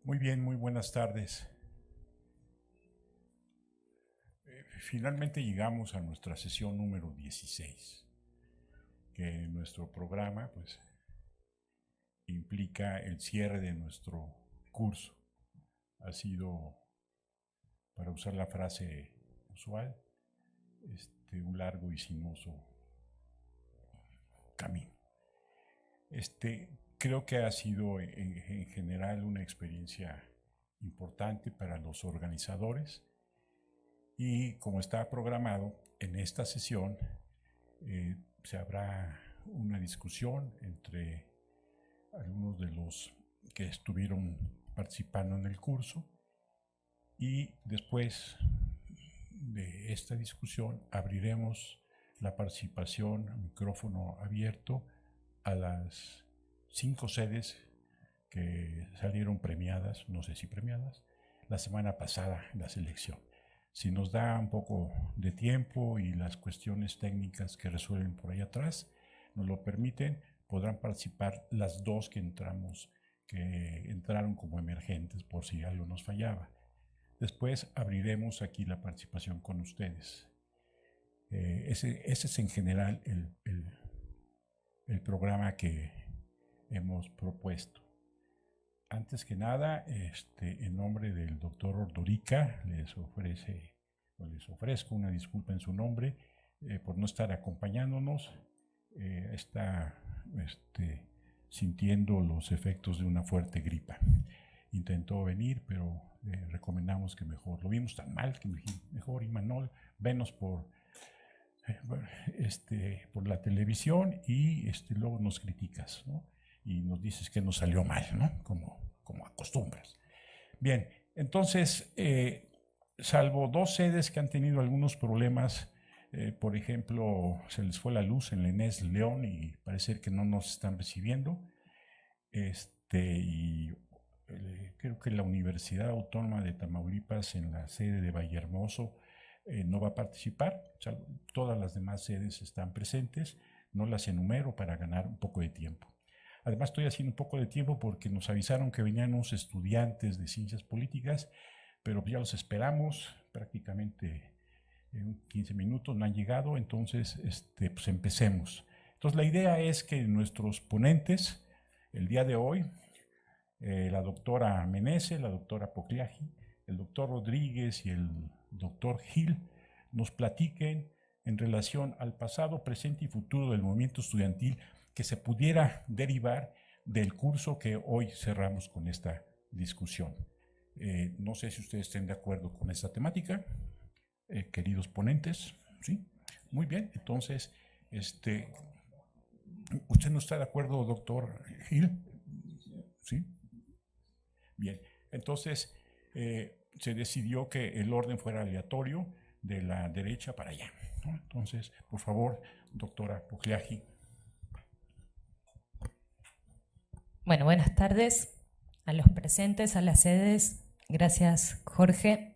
Muy bien, muy buenas tardes. Finalmente llegamos a nuestra sesión número 16, que nuestro programa pues implica el cierre de nuestro curso. Ha sido, para usar la frase usual, un largo y sinuoso camino. Creo que ha sido en general una experiencia importante para los organizadores y como está programado en esta sesión se habrá una discusión entre algunos de los que estuvieron participando en el curso y después de esta discusión abriremos la participación a micrófono abierto a las 5 sedes que salieron premiadas, no sé si premiadas, la semana pasada en la selección. Si nos da un poco de tiempo y las cuestiones técnicas que resuelven por ahí atrás nos lo permiten, podrán participar las dos que entraron como emergentes por si algo nos fallaba. Después abriremos aquí la participación con ustedes. Ese es en general el programa que hemos propuesto. Antes que nada, en nombre del doctor Ordorica, les ofrezco una disculpa en su nombre por no estar acompañándonos. Está sintiendo los efectos de una fuerte gripa. Intentó venir, pero le recomendamos que mejor. Lo vimos tan mal que mejor, Imanol, venos por la televisión y luego nos criticas, ¿no? Y nos dices que nos salió mal, ¿no? Como acostumbras. Bien, entonces, salvo 2 sedes que han tenido algunos problemas, por ejemplo, se les fue la luz en la Inés León y parece que no nos están recibiendo, y creo que la Universidad Autónoma de Tamaulipas en la sede de Vallehermoso no va a participar. O sea, todas las demás sedes están presentes, no las enumero para ganar un poco de tiempo. Además estoy haciendo un poco de tiempo porque nos avisaron que venían unos estudiantes de ciencias políticas, pero ya los esperamos prácticamente en 15 minutos, no han llegado, entonces pues empecemos. Entonces la idea es que nuestros ponentes el día de hoy, la doctora Menese, la doctora Pocliagi, el doctor Rodríguez y el doctor Gil nos platiquen en relación al pasado, presente y futuro del movimiento estudiantil que se pudiera derivar del curso que hoy cerramos con esta discusión. No sé si ustedes estén de acuerdo con esta temática, queridos ponentes, ¿sí? Muy bien, entonces, ¿usted no está de acuerdo, doctor Gil? ¿Sí? Bien, entonces se decidió que el orden fuera aleatorio de la derecha para allá, ¿no? Entonces, por favor, doctora Pocliagi. Bueno, buenas tardes a los presentes, a las sedes. Gracias, Jorge.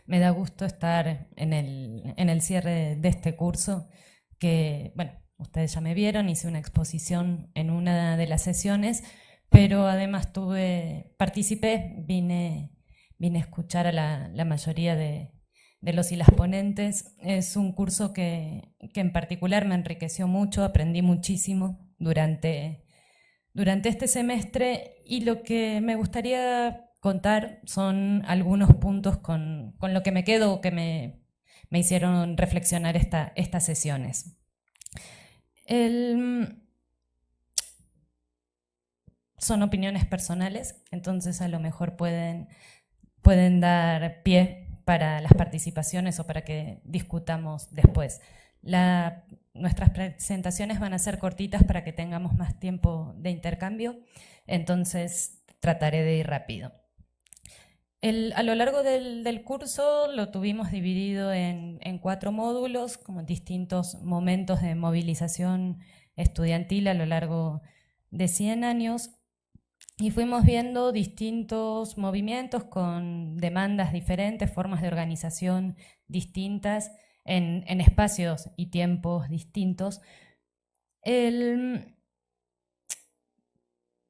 Me da gusto estar en el cierre de este curso que, bueno, ustedes ya me vieron, hice una exposición en una de las sesiones, pero además participé, vine a escuchar a la mayoría de los y las ponentes. Es un curso que en particular me enriqueció mucho, aprendí muchísimo durante este semestre, y lo que me gustaría contar son algunos puntos con lo que me quedo o que me hicieron reflexionar estas sesiones. Son opiniones personales, entonces a lo mejor pueden dar pie para las participaciones o para que discutamos después. Nuestras presentaciones van a ser cortitas para que tengamos más tiempo de intercambio, entonces trataré de ir rápido. A lo largo del curso lo tuvimos dividido en 4 módulos, como distintos momentos de movilización estudiantil a lo largo de 100 años, y fuimos viendo distintos movimientos con demandas diferentes, formas de organización distintas, en espacios y tiempos distintos.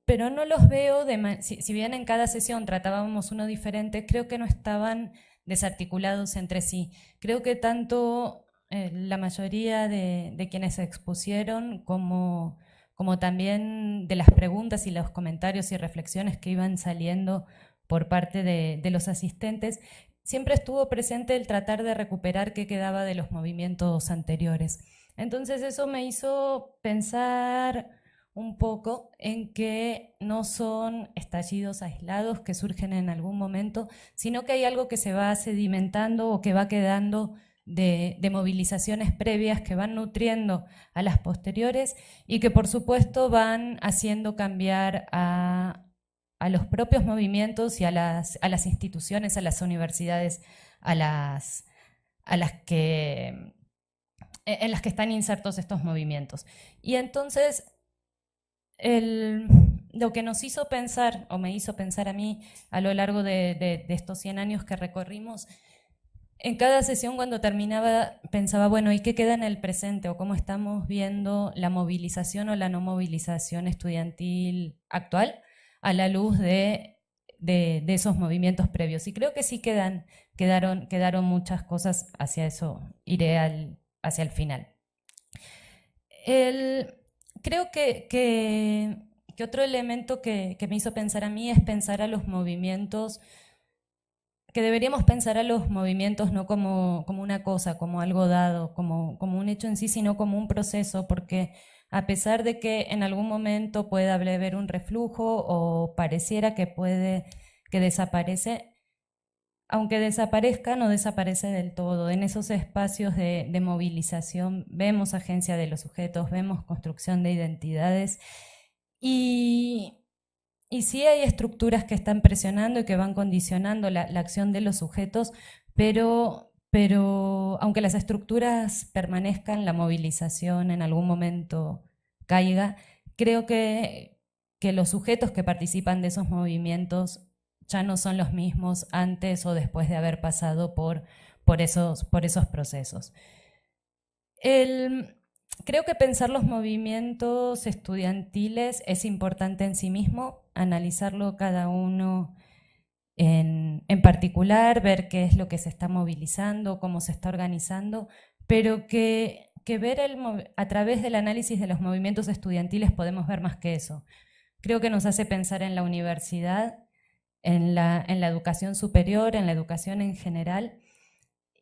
pero no los veo, si bien en cada sesión tratábamos uno diferente, creo que no estaban desarticulados entre sí. Creo que tanto la mayoría de quienes se expusieron como también de las preguntas y los comentarios y reflexiones que iban saliendo por parte de los asistentes, siempre estuvo presente el tratar de recuperar qué quedaba de los movimientos anteriores. Entonces eso me hizo pensar un poco en que no son estallidos aislados que surgen en algún momento, sino que hay algo que se va sedimentando o que va quedando de movilizaciones previas que van nutriendo a las posteriores y que por supuesto van haciendo cambiar a los propios movimientos y a las instituciones, a las universidades, en las que están insertos estos movimientos. Y entonces lo que nos hizo pensar, o me hizo pensar a mí a lo largo de estos 100 años que recorrimos, en cada sesión cuando terminaba pensaba, bueno, ¿y qué queda en el presente? O cómo estamos viendo la movilización o la no movilización estudiantil actual a la luz de esos movimientos previos. Y creo que sí quedaron muchas cosas, hacia eso iré hacia el final. Creo que otro elemento que me hizo pensar a mí es pensar a los movimientos, que deberíamos pensar a los movimientos no como una cosa, como algo dado, como un hecho en sí, sino como un proceso, porque a pesar de que en algún momento pueda haber un reflujo o pareciera que desaparece, aunque desaparezca, no desaparece del todo. En esos espacios de movilización vemos agencia de los sujetos, vemos construcción de identidades y sí hay estructuras que están presionando y que van condicionando la acción de los sujetos, pero aunque las estructuras permanezcan, la movilización en algún momento caiga, creo que los sujetos que participan de esos movimientos ya no son los mismos antes o después de haber pasado por esos procesos. Creo que pensar los movimientos estudiantiles es importante en sí mismo, analizarlo cada uno en particular, ver qué es lo que se está movilizando, cómo se está organizando, pero que ver a través del análisis de los movimientos estudiantiles podemos ver más que eso. Creo que nos hace pensar en la universidad, en la educación superior, en la educación en general,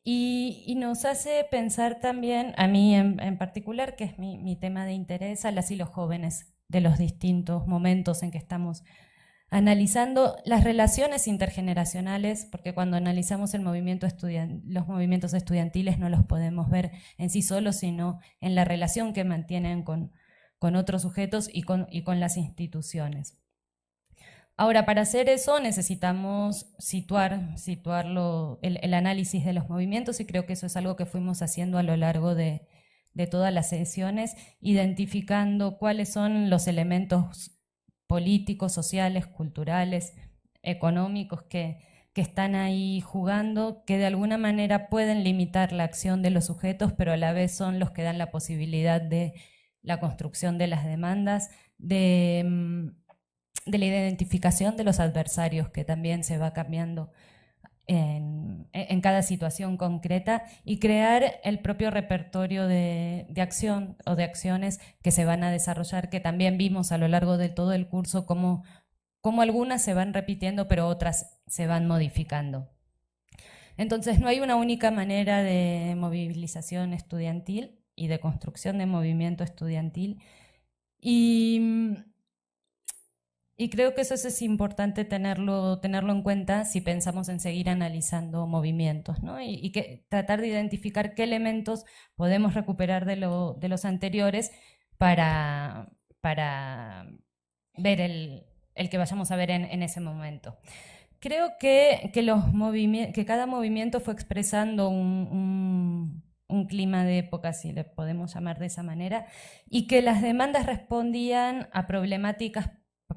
y nos hace pensar también, a mí en particular, que es mi tema de interés, a las y los jóvenes de los distintos momentos en que estamos analizando las relaciones intergeneracionales, porque cuando analizamos los movimientos estudiantiles no los podemos ver en sí solos, sino en la relación que mantienen con otros sujetos y con las instituciones. Ahora, para hacer eso necesitamos situarlo, el análisis de los movimientos, y creo que eso es algo que fuimos haciendo a lo largo de todas las sesiones, identificando cuáles son los elementos políticos, sociales, culturales, económicos que están ahí jugando, que de alguna manera pueden limitar la acción de los sujetos, pero a la vez son los que dan la posibilidad de la construcción de las demandas, de la identificación de los adversarios, que también se va cambiando en cada situación concreta, y crear el propio repertorio de acción o de acciones que se van a desarrollar, que también vimos a lo largo de todo el curso cómo algunas se van repitiendo, pero otras se van modificando. Entonces no hay una única manera de movilización estudiantil y de construcción de movimiento estudiantil, y creo que eso es importante tenerlo en cuenta si pensamos en seguir analizando movimientos, ¿no? Y tratar de identificar qué elementos podemos recuperar de los anteriores para ver el que vayamos a ver en ese momento. Creo que cada movimiento fue expresando un clima de época, si le podemos llamar de esa manera, y que las demandas respondían a problemáticas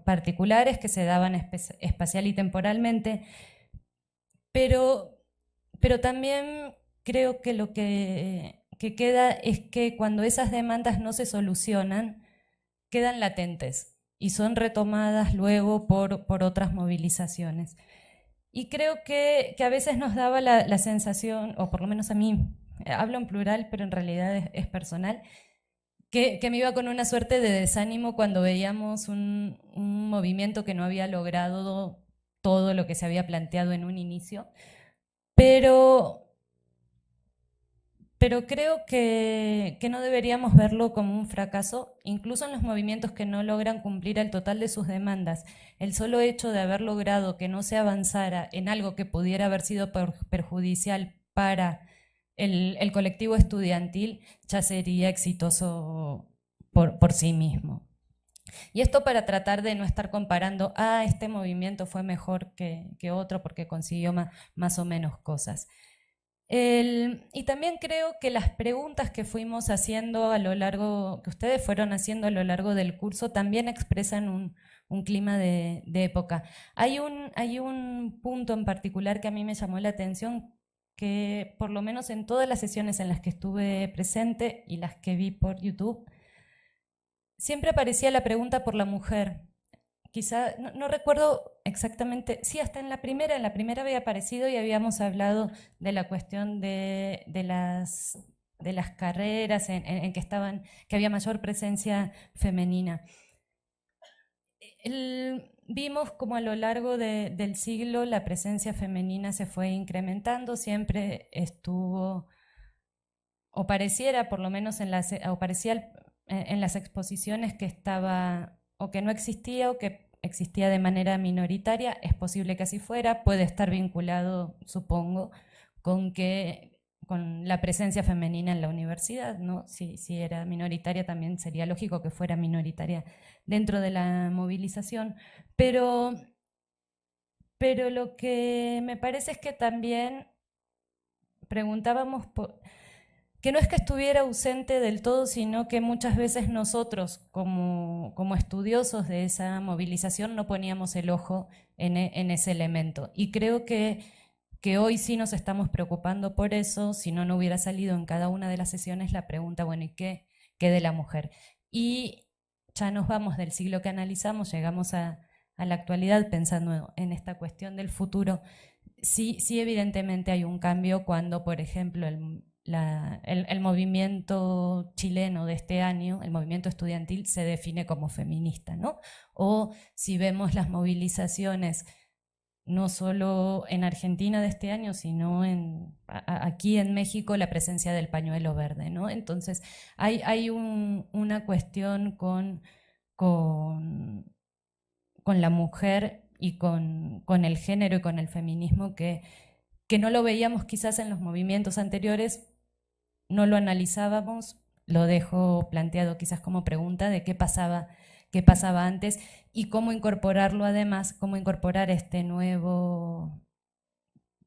particulares que se daban espacial y temporalmente, pero también creo que lo que queda es que cuando esas demandas no se solucionan, quedan latentes. y son retomadas luego por otras movilizaciones. Y creo que a veces nos daba la sensación, o por lo menos a mí, hablo en plural, pero en realidad es personal, que me iba con una suerte de desánimo cuando veíamos un movimiento que no había logrado todo lo que se había planteado en un inicio, pero creo que no deberíamos verlo como un fracaso, incluso en los movimientos que no logran cumplir el total de sus demandas. El solo hecho de haber logrado que no se avanzara en algo que pudiera haber sido perjudicial para el colectivo estudiantil ya sería exitoso por sí mismo. Y esto para tratar de no estar comparando, este movimiento fue mejor que otro porque consiguió más o menos cosas. Y también creo que las preguntas que fuimos haciendo a lo largo, que ustedes fueron haciendo a lo largo del curso, también expresan un clima de época. Hay un punto en particular que a mí me llamó la atención, que por lo menos en todas las sesiones en las que estuve presente y las que vi por YouTube, siempre aparecía la pregunta por la mujer. Quizá, no recuerdo exactamente, sí, hasta en la primera había aparecido y habíamos hablado de la cuestión de las carreras en que había mayor presencia femenina. Vimos como a lo largo del siglo la presencia femenina se fue incrementando, siempre estuvo, o pareciera por lo menos o parecía en las exposiciones que estaba, o que no existía, o que existía de manera minoritaria. Es posible que así fuera, puede estar vinculado, supongo, con la presencia femenina en la universidad, ¿no? Si era minoritaria, también sería lógico que fuera minoritaria dentro de la movilización, pero lo que me parece es que también preguntábamos que no es que estuviera ausente del todo, sino que muchas veces nosotros, como estudiosos de esa movilización, no poníamos el ojo en ese elemento. Y creo que hoy sí nos estamos preocupando por eso, si no, no hubiera salido en cada una de las sesiones la pregunta, bueno, ¿y qué de la mujer? Y ya nos vamos del siglo que analizamos, llegamos a la actualidad pensando en esta cuestión del futuro. Sí, evidentemente hay un cambio cuando, por ejemplo, el movimiento chileno de este año, el movimiento estudiantil, se define como feminista, ¿no? O si vemos las movilizaciones, no solo en Argentina de este año, sino aquí en México, la presencia del pañuelo verde, ¿no? Entonces, hay una cuestión con la mujer y con el género y con el feminismo que no lo veíamos quizás en los movimientos anteriores, no lo analizábamos, lo dejo planteado quizás como pregunta de qué pasaba antes y cómo incorporarlo además, cómo incorporar este nuevo,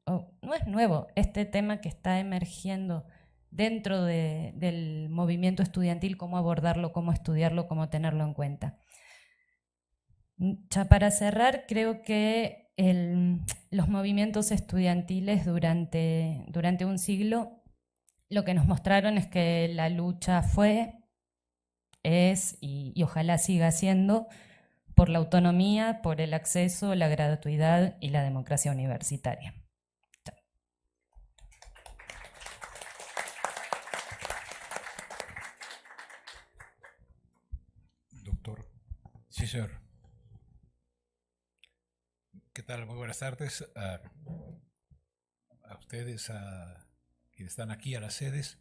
no es nuevo, este tema que está emergiendo dentro del movimiento estudiantil, cómo abordarlo, cómo estudiarlo, cómo tenerlo en cuenta. Ya para cerrar, creo que los movimientos estudiantiles durante un siglo lo que nos mostraron es que la lucha es y ojalá siga siendo por la autonomía, por el acceso, la gratuidad y la democracia universitaria. Doctor. Sí, señor. ¿Qué tal? Muy buenas tardes a ustedes, a quienes están aquí, a las sedes.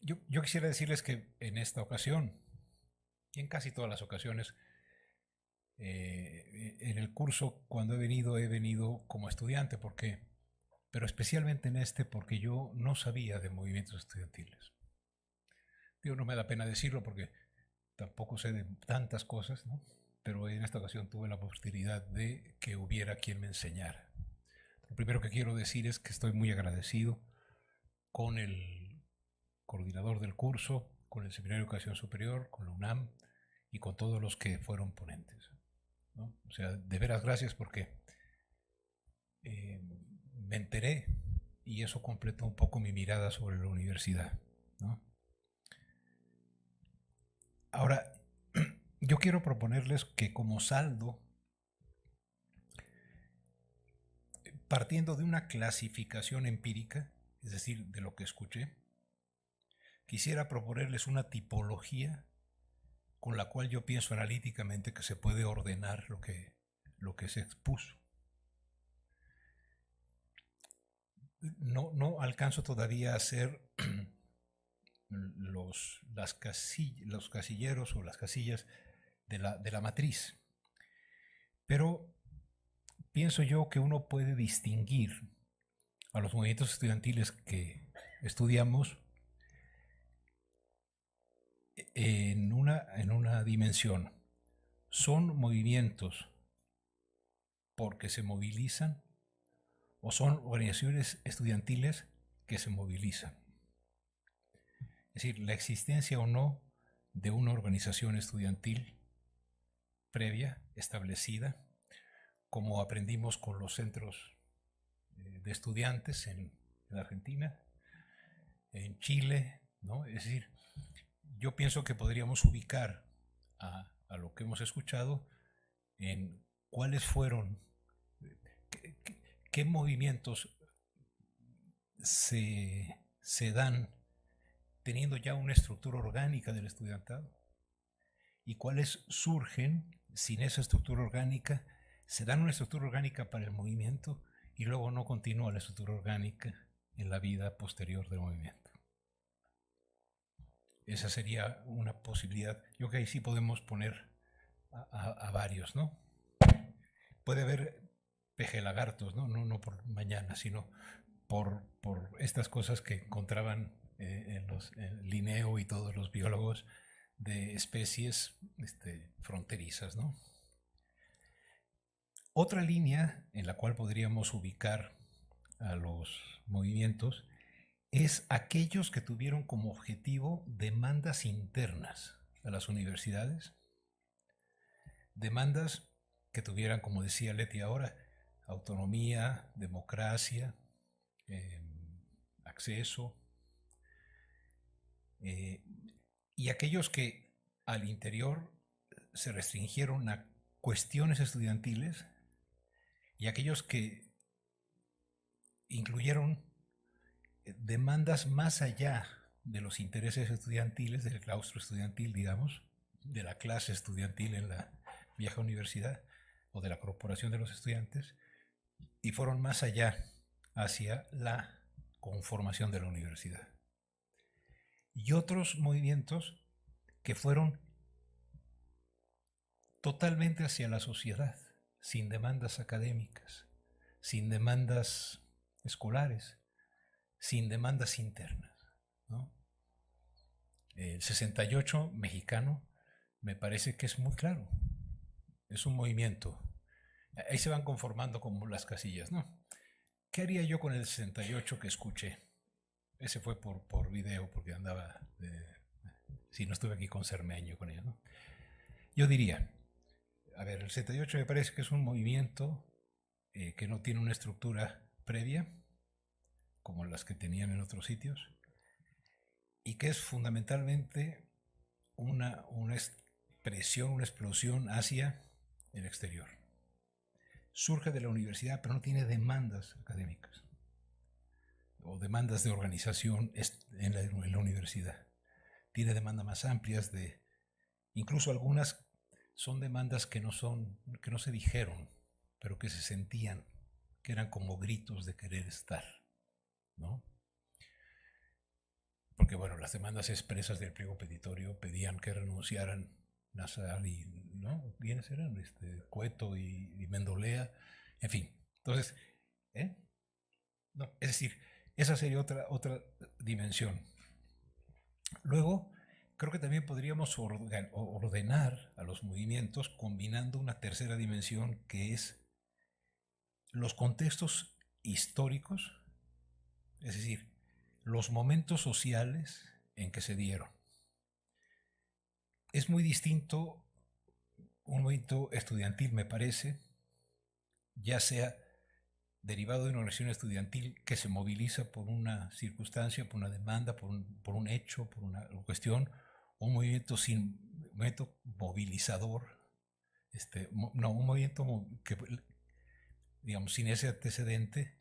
Yo quisiera decirles que en esta ocasión, y en casi todas las ocasiones, en el curso, cuando he venido como estudiante, pero especialmente en este, porque yo no sabía de movimientos estudiantiles. No me da pena decirlo porque tampoco sé de tantas cosas, ¿no? Pero en esta ocasión tuve la oportunidad de que hubiera quien me enseñara. Lo primero que quiero decir es que estoy muy agradecido con el coordinador del curso, con el Seminario de Educación Superior, con la UNAM y con todos los que fueron ponentes, ¿no? O sea, de veras gracias porque me enteré y eso completó un poco mi mirada sobre la universidad, ¿no? Ahora, yo quiero proponerles que como saldo, partiendo de una clasificación empírica, es decir, de lo que escuché, quisiera proponerles una tipología con la cual yo pienso analíticamente que se puede ordenar lo que se expuso. No alcanzo todavía a hacer los casilleros o las casillas de la matriz, pero pienso yo que uno puede distinguir a los movimientos estudiantiles que estudiamos en una dimensión. ¿Son movimientos porque se movilizan o son organizaciones estudiantiles que se movilizan? Es decir, la existencia o no de una organización estudiantil previa, establecida, como aprendimos con los centros de estudiantes en Argentina, en Chile, ¿no? Es decir, yo pienso que podríamos ubicar a lo que hemos escuchado en cuáles fueron, qué movimientos se dan teniendo ya una estructura orgánica del estudiantado y cuáles surgen sin esa estructura orgánica, se dan una estructura orgánica para el movimiento y luego no continúa la estructura orgánica en la vida posterior del movimiento. Esa sería una posibilidad. Yo creo que ahí sí podemos poner a varios, ¿no? Puede haber pejelagartos, ¿no? No por mañana, sino por estas cosas que encontraban en Linneo y todos los biólogos de especies fronterizas, ¿no? Otra línea en la cual podríamos ubicar a los movimientos es aquellos que tuvieron como objetivo demandas internas a las universidades, demandas que tuvieran, como decía Leti ahora, autonomía, democracia, acceso, y aquellos que al interior se restringieron a cuestiones estudiantiles y aquellos que incluyeron demandas más allá de los intereses estudiantiles, del claustro estudiantil, digamos, de la clase estudiantil en la vieja universidad o de la corporación de los estudiantes, y fueron más allá hacia la conformación de la universidad. Y otros movimientos que fueron totalmente hacia la sociedad, sin demandas académicas, sin demandas escolares, sin demandas internas, ¿no? El 68 mexicano me parece que es muy claro, es un movimiento. Ahí se van conformando como las casillas, ¿no? ¿Qué haría yo con el 68 que escuché? Ese fue por video, porque andaba, si no estuve aquí con Cermeño, con ella, ¿no? Yo diría, a ver, el 68 me parece que es un movimiento que no tiene una estructura previa, como las que tenían en otros sitios, y que es fundamentalmente una expresión, una explosión hacia el exterior. Surge de la universidad, pero no tiene demandas académicas o demandas de organización en la universidad. Tiene demandas más amplias, incluso algunas son demandas que no se dijeron, pero que se sentían, que eran como gritos de querer estar, ¿no? Porque bueno, las demandas expresas del pliego petitorio pedían que renunciaran Nazar y, ¿no? ¿Quiénes eran? Cueto y Mendolea, en fin. Entonces, no, es decir, esa sería otra dimensión. Luego, creo que también podríamos ordenar a los movimientos combinando una tercera dimensión, que es los contextos históricos, es decir, los momentos sociales en que se dieron. Es muy distinto un movimiento estudiantil, me parece, ya sea derivado de una organización estudiantil que se moviliza por una circunstancia, por una demanda, por un hecho, por una cuestión, o un movimiento movimiento movilizador, un movimiento que, digamos, sin ese antecedente,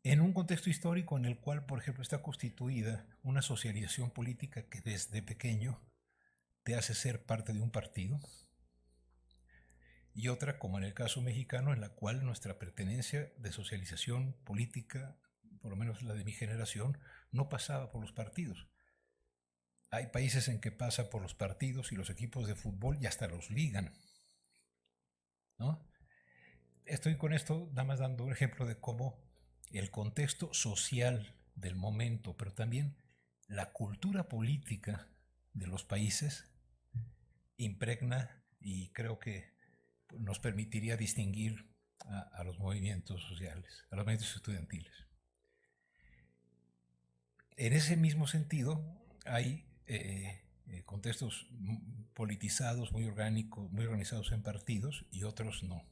en un contexto histórico en el cual, por ejemplo, está constituida una socialización política que desde pequeño te hace ser parte de un partido, y otra, como en el caso mexicano, en la cual nuestra pertenencia de socialización política, por lo menos la de mi generación, no pasaba por los partidos. Hay países en que pasa por los partidos y los equipos de fútbol y hasta los ligan, ¿no? Estoy con esto nada más dando un ejemplo de cómo el contexto social del momento, pero también la cultura política de los países impregna, y creo que nos permitiría distinguir a los movimientos sociales, a los movimientos estudiantiles. En ese mismo sentido, hay contextos politizados, muy orgánicos, muy organizados en partidos, y otros no.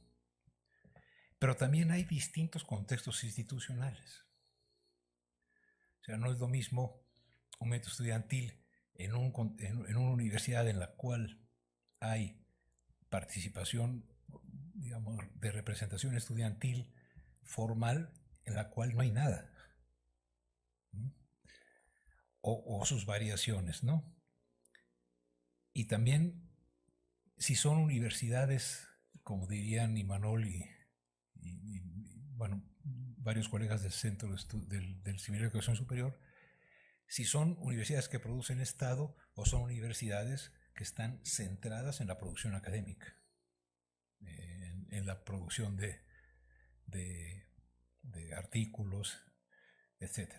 Pero también hay distintos contextos institucionales. O sea, no es lo mismo un movimiento estudiantil en una universidad en la cual hay participación, digamos, de representación estudiantil formal, en la cual no hay nada, ¿no? O sus variaciones, ¿no? Y también, si son universidades, como dirían Imanol y bueno, varios colegas del Centro del Seminario de Educación Superior, si son universidades que producen Estado o son universidades que están centradas en la producción académica, en la producción de artículos, etc.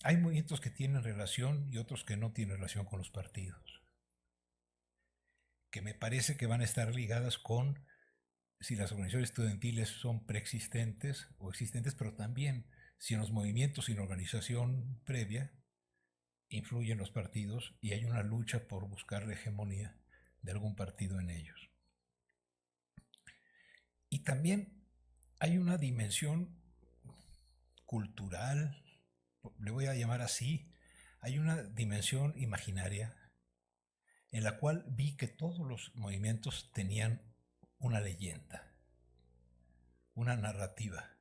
Hay movimientos que tienen relación y otros que no tienen relación con los partidos, que me parece que van a estar ligadas con si las organizaciones estudiantiles son preexistentes o existentes, pero también si en los movimientos sin organización previa influyen los partidos y hay una lucha por buscar la hegemonía de algún partido en ellos. Y también hay una dimensión cultural, le voy a llamar así, hay una dimensión imaginaria en la cual vi que todos los movimientos tenían una leyenda, una narrativa,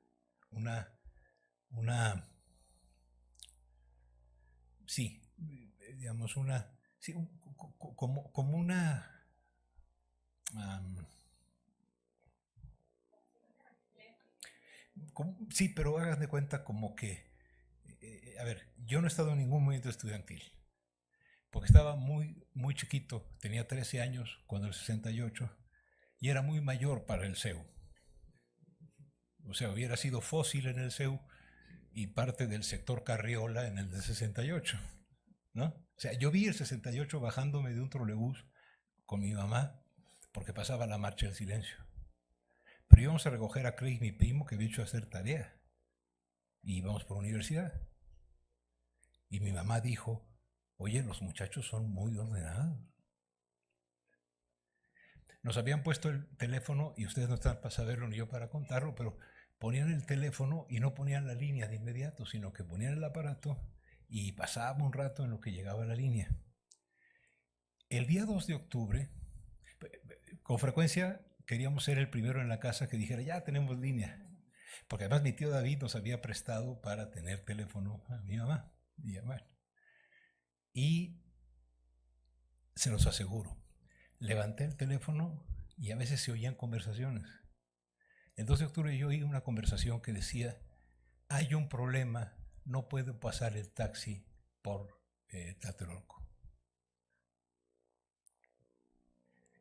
sí, digamos sí, como una, sí, pero hagan de cuenta como que, a ver, yo no he estado en ningún movimiento estudiantil, porque estaba muy, muy chiquito, tenía 13 años cuando el 68, y era muy mayor para el CEU. O sea, hubiera sido fósil en el CEU y parte del sector Carriola en el de 68, ¿no? O sea, yo vi el 68 bajándome de un trolebús con mi mamá porque pasaba la marcha del silencio. Pero íbamos a recoger a Craig, mi primo, que había hecho hacer tarea. Y íbamos por la universidad. Y mi mamá dijo, oye, los muchachos son muy ordenados. Nos habían puesto el teléfono, y ustedes no están para saberlo ni yo para contarlo, pero ponían el teléfono y no ponían la línea de inmediato, sino que ponían el aparato y pasaba un rato en lo que llegaba la línea. El día 2 de octubre, con frecuencia queríamos ser el primero en la casa que dijera, ya tenemos línea. Porque además mi tío David nos había prestado para tener teléfono a mi mamá. Y se los aseguro, levanté el teléfono y a veces se oían conversaciones. El 2 de octubre yo oí una conversación que decía, hay un problema, no puedo pasar el taxi por Tlatelolco.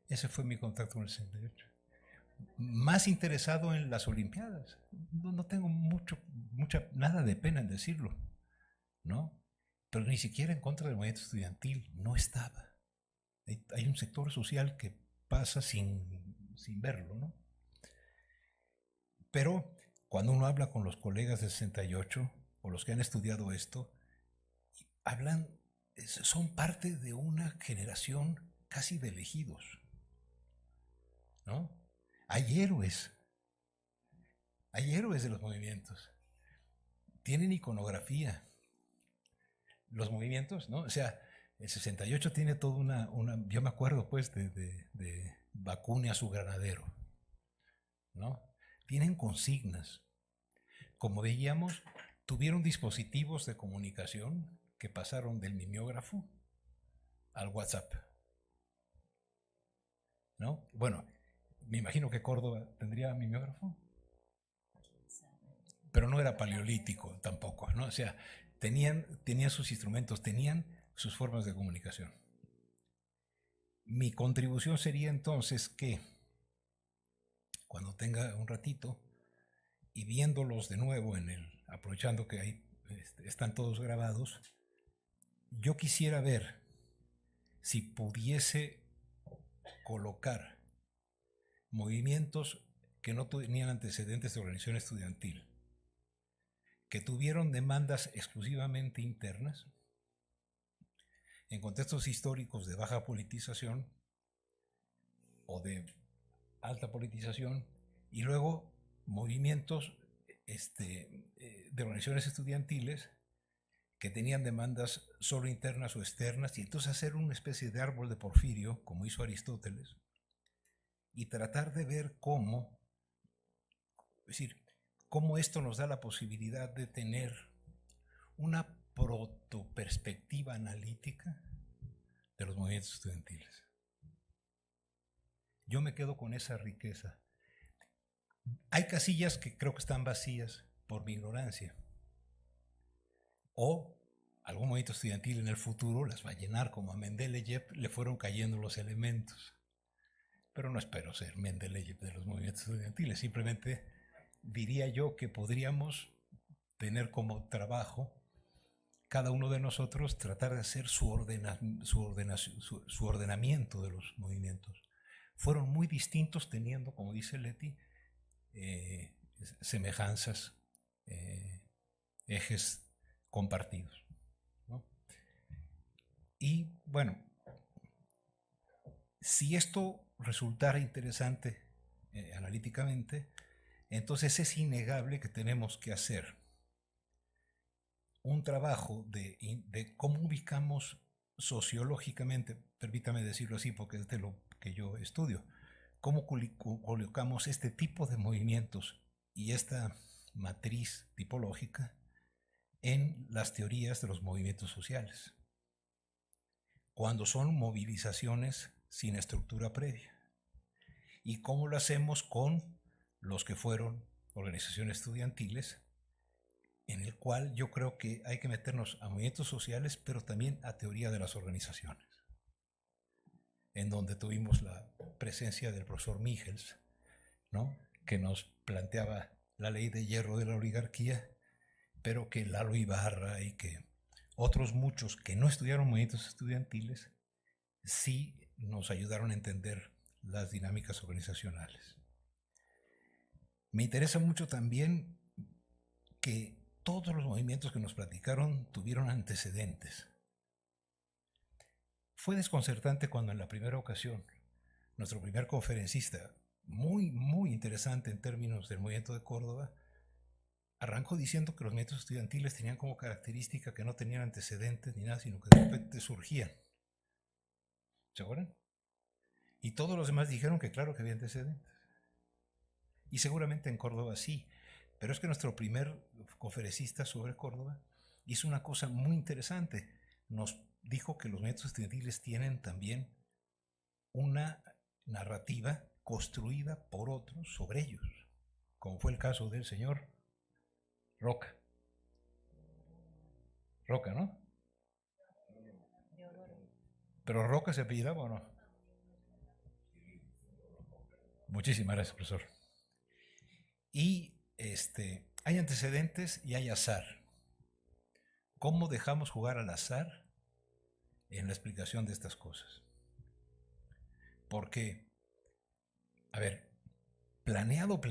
Ese fue mi contacto con el 68. Más interesado en las Olimpiadas. No tengo nada de pena en decirlo, ¿no? Pero ni siquiera en contra del movimiento estudiantil, no estaba. Hay un sector social que pasa sin verlo, ¿no? Pero cuando uno habla con los colegas del 68 o los que han estudiado esto, son parte de una generación casi de elegidos, ¿no? Hay héroes de los movimientos, tienen iconografía. Los movimientos, ¿no? O sea, El 68 tiene toda yo me acuerdo pues de Vacune a su granadero, ¿no? Tienen consignas. Como veíamos, tuvieron dispositivos de comunicación que pasaron del mimeógrafo al WhatsApp, ¿no? Bueno, me imagino que Córdoba tendría mimeógrafo, pero no era paleolítico tampoco, ¿no? O sea, tenían sus instrumentos, tenían sus formas de comunicación. Mi contribución sería entonces que cuando tenga un ratito y viéndolos de nuevo aprovechando que ahí están todos grabados, yo quisiera ver si pudiese colocar movimientos que no tenían antecedentes de organización estudiantil, que tuvieron demandas exclusivamente internas, en contextos históricos de baja politización o de alta politización, y luego movimientos de organizaciones estudiantiles que tenían demandas solo internas o externas, y entonces hacer una especie de árbol de Porfirio, como hizo Aristóteles, y tratar de ver cómo esto nos da la posibilidad de tener una protoperspectiva analítica de los movimientos estudiantiles. Yo me quedo con esa riqueza. Hay casillas que creo que están vacías por mi ignorancia, o algún movimiento estudiantil en el futuro las va a llenar, como a Mendeleev le fueron cayendo los elementos. Pero no espero ser Mendeleev de los movimientos estudiantiles, simplemente diría yo que podríamos tener como trabajo cada uno de nosotros tratar de hacer su ordenamiento de los movimientos. Fueron muy distintos teniendo, como dice Leti, semejanzas, ejes compartidos, ¿no? Y bueno, si esto resultara interesante analíticamente, entonces es innegable que tenemos que hacer un trabajo de cómo ubicamos sociológicamente, permítame decirlo así porque es de lo que yo estudio, cómo colocamos este tipo de movimientos y esta matriz tipológica en las teorías de los movimientos sociales, cuando son movilizaciones sin estructura previa, y cómo lo hacemos con los que fueron organizaciones estudiantiles, en el cual yo creo que hay que meternos a movimientos sociales, pero también a teoría de las organizaciones, en donde tuvimos la presencia del profesor Michels, ¿no?, que nos planteaba la ley de hierro de la oligarquía, pero que Lalo Ibarra y que otros muchos que no estudiaron movimientos estudiantiles sí nos ayudaron a entender las dinámicas organizacionales. Me interesa mucho también que todos los movimientos que nos platicaron tuvieron antecedentes. Fue desconcertante cuando en la primera ocasión nuestro primer conferencista, muy interesante en términos del movimiento de Córdoba, arrancó diciendo que los movimientos estudiantiles tenían como característica que no tenían antecedentes ni nada, sino que de repente surgían. ¿Se acuerdan? Y todos los demás dijeron que claro que había antecedentes. Y seguramente en Córdoba sí. Pero es que nuestro primer conferencista sobre Córdoba hizo una cosa muy interesante. Nos dijo que los movimientos estudiantiles tienen también una narrativa construida por otros sobre ellos, como fue el caso del señor Roca. Roca, ¿no? ¿Pero Roca se apellidaba o no? Muchísimas gracias, profesor. Y hay antecedentes y hay azar. ¿Cómo dejamos jugar al azar en la explicación de estas cosas? Porque, a ver, planeado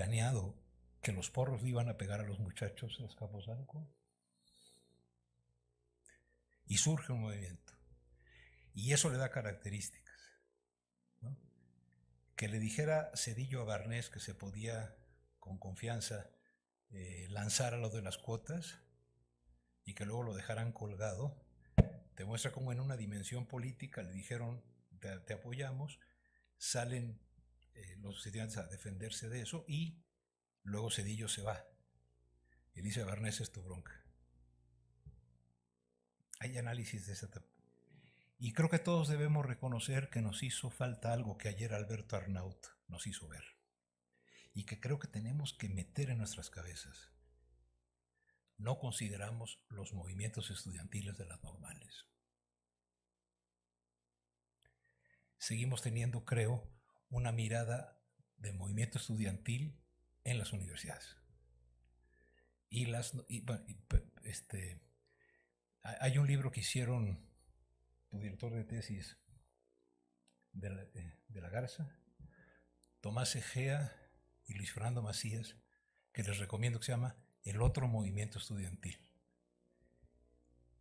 que los porros le iban a pegar a los muchachos en Azcapotzalco, y surge un movimiento, y eso le da características, ¿no? Que le dijera Zedillo a Barnés que se podía con confianza lanzar a lo de las cuotas y que luego lo dejaran colgado, Demuestra cómo en una dimensión política le dijeron, te apoyamos, salen los estudiantes a defenderse de eso y luego Zedillo se va y dice, Barnés, es tu bronca. Hay análisis de esa etapa. Y creo que todos debemos reconocer que nos hizo falta algo que ayer Alberto Arnaut nos hizo ver y que creo que tenemos que meter en nuestras cabezas. No consideramos los movimientos estudiantiles de las normales. Seguimos teniendo, creo, una mirada de movimiento estudiantil en las universidades. Hay un libro que hicieron tu director de tesis de la Garza, Tomás Egea y Luis Fernando Macías, que les recomiendo, que se llama El otro movimiento estudiantil.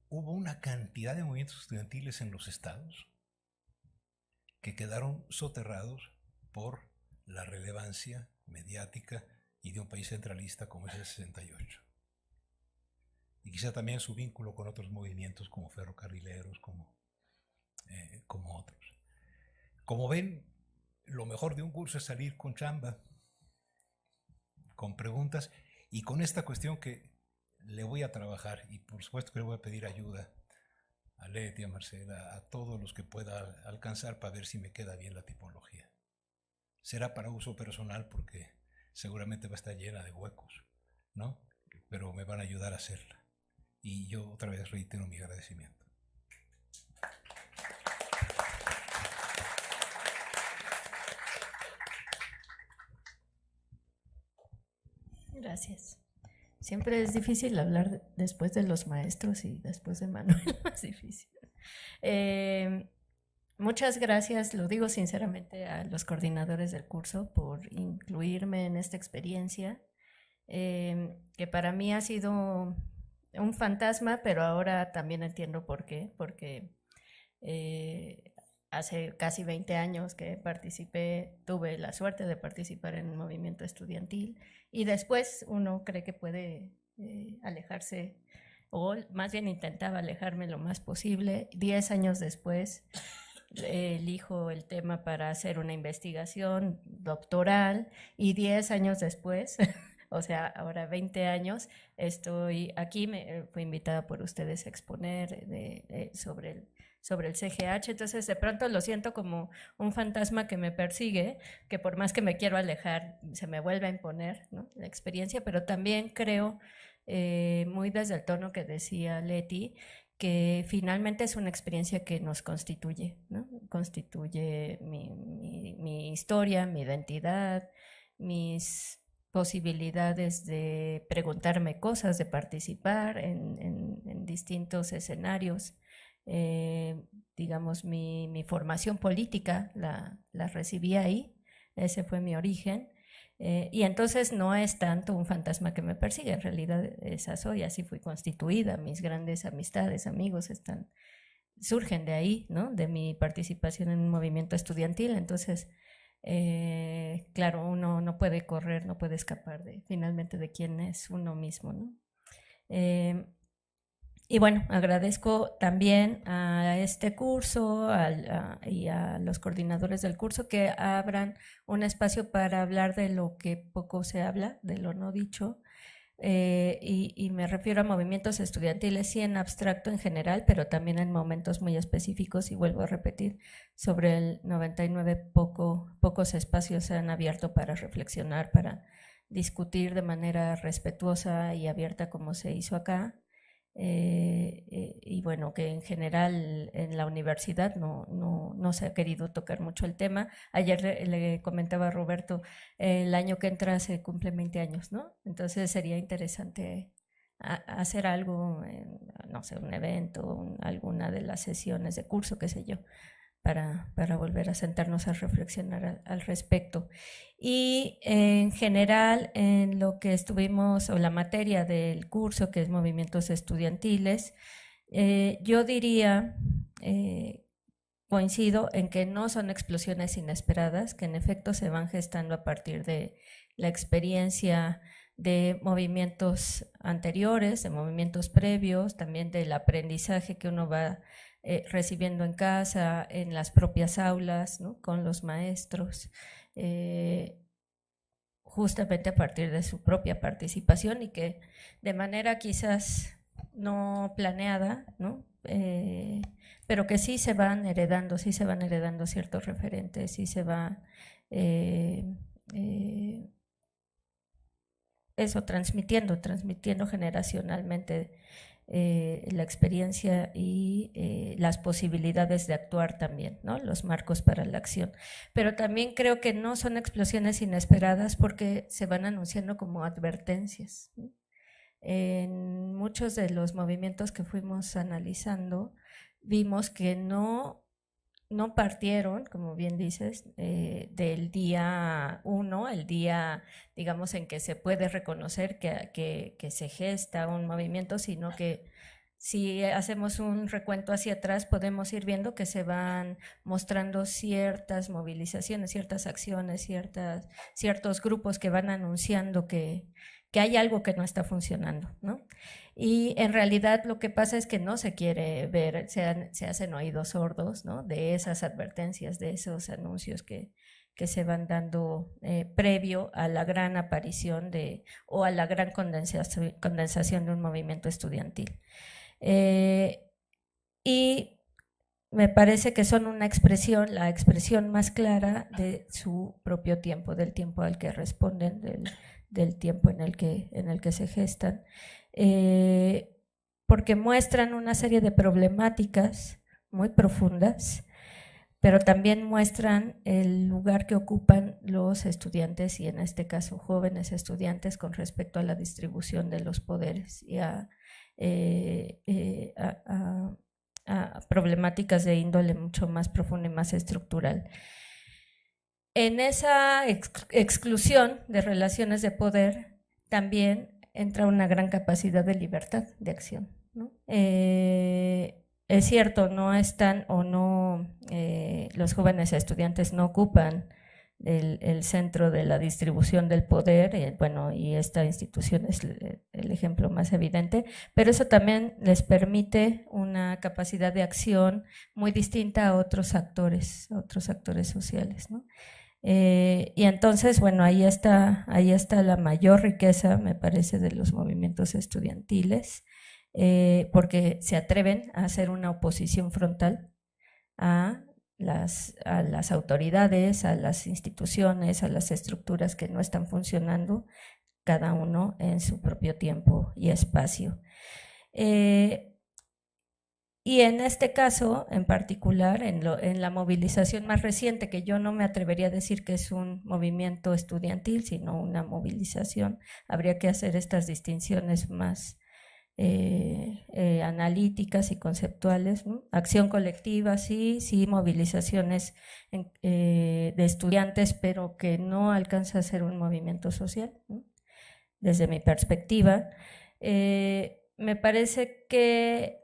Hubo una cantidad de movimientos estudiantiles en los estados que quedaron soterrados por la relevancia mediática y de un país centralista como es el 68. Y quizá también su vínculo con otros movimientos como ferrocarrileros, como otros. Como ven, lo mejor de un curso es salir con chamba, con preguntas y con esta cuestión que le voy a trabajar, y por supuesto que le voy a pedir ayuda a Leti, a Marcela, a todos los que pueda alcanzar para ver si me queda bien la tipología. Será para uso personal porque seguramente va a estar llena de huecos, ¿no? Pero me van a ayudar a hacerla. Y yo otra vez reitero mi agradecimiento. Gracias. Siempre es difícil hablar después de los maestros y después de Manuel, más difícil. Muchas gracias, lo digo sinceramente, a los coordinadores del curso por incluirme en esta experiencia, que para mí ha sido un fantasma, pero ahora también entiendo por qué, porque hace casi 20 años que tuve la suerte de participar en un movimiento estudiantil y después uno cree que puede alejarse, o más bien intentaba alejarme lo más posible. 10 años después elijo el tema para hacer una investigación doctoral y 10 años después, o sea, ahora 20 años, estoy aquí, fui invitada por ustedes a exponer sobre el CGH, entonces de pronto lo siento como un fantasma que me persigue, que por más que me quiero alejar, se me vuelve a imponer, ¿no?, la experiencia, pero también creo, muy desde el tono que decía Leti, que finalmente es una experiencia que nos constituye, ¿no? Constituye mi historia, mi identidad, mis posibilidades de preguntarme cosas, de participar en distintos escenarios. Digamos, mi formación política la recibí ahí, ese fue mi origen, y entonces no es tanto un fantasma que me persigue, en realidad esa soy, así fui constituida, mis grandes amistades, amigos surgen de ahí, ¿no?, de mi participación en un movimiento estudiantil. Entonces, claro, uno no puede correr, no puede escapar finalmente de quién es uno mismo, ¿no? Y bueno, agradezco también a este curso y a los coordinadores del curso que abran un espacio para hablar de lo que poco se habla, de lo no dicho, y me refiero a movimientos estudiantiles, sí en abstracto en general, pero también en momentos muy específicos, y vuelvo a repetir, sobre el 99 pocos espacios se han abierto para reflexionar, para discutir de manera respetuosa y abierta como se hizo acá. Y bueno, que en general en la universidad no se ha querido tocar mucho el tema. Ayer le comentaba a Roberto, el año que entra se cumplen 20 años, ¿no? Entonces sería interesante hacer algo, no sé, un evento, alguna de las sesiones de curso, qué sé yo, para volver a sentarnos a reflexionar al respecto. Y en general, en lo que estuvimos, o la materia del curso, que es movimientos estudiantiles, yo diría, coincido en que no son explosiones inesperadas, que en efecto se van gestando a partir de la experiencia de movimientos anteriores, de movimientos previos, también del aprendizaje que uno va recibiendo en casa, en las propias aulas, ¿no? Con los maestros, justamente a partir de su propia participación y que de manera quizás no planeada, ¿no? Pero que sí se van heredando ciertos referentes, sí se va eso, transmitiendo generacionalmente la experiencia y las posibilidades de actuar también, ¿no? Los marcos para la acción. Pero también creo que no son explosiones inesperadas porque se van anunciando como advertencias, ¿no? En muchos de los movimientos que fuimos analizando, vimos que no partieron, como bien dices, del día 1, el día, digamos, en que se puede reconocer que se gesta un movimiento, sino que si hacemos un recuento hacia atrás, podemos ir viendo que se van mostrando ciertas movilizaciones, ciertas acciones, ciertos grupos que van anunciando que hay algo que no está funcionando, ¿no? Y en realidad lo que pasa es que no se quiere ver, se hacen oídos sordos, ¿no? De esas advertencias, de esos anuncios que se van dando previo a la gran aparición o a la gran condensación de un movimiento estudiantil. Y me parece que son la expresión más clara de su propio tiempo, del tiempo al que responden, del tiempo en el que se gestan, porque muestran una serie de problemáticas muy profundas, pero también muestran el lugar que ocupan los estudiantes, y en este caso jóvenes estudiantes, con respecto a la distribución de los poderes y a problemáticas de índole mucho más profunda y más estructural. En esa exclusión de relaciones de poder también entra una gran capacidad de libertad de acción, ¿no? Es cierto, no están o no, los jóvenes estudiantes no ocupan el centro de la distribución del poder, bueno, y esta institución es el ejemplo más evidente, pero eso también les permite una capacidad de acción muy distinta a otros actores sociales, ¿no? Y entonces, bueno, ahí está la mayor riqueza, me parece, de los movimientos estudiantiles, porque se atreven a hacer una oposición frontal a las autoridades, a las instituciones, a las estructuras que no están funcionando, cada uno en su propio tiempo y espacio. Y en este caso, en particular, en la movilización más reciente, que yo no me atrevería a decir que es un movimiento estudiantil, sino una movilización, habría que hacer estas distinciones más analíticas y conceptuales, ¿no? Acción colectiva, sí, movilizaciones de estudiantes, pero que no alcanza a ser un movimiento social, ¿no? Desde mi perspectiva, me parece que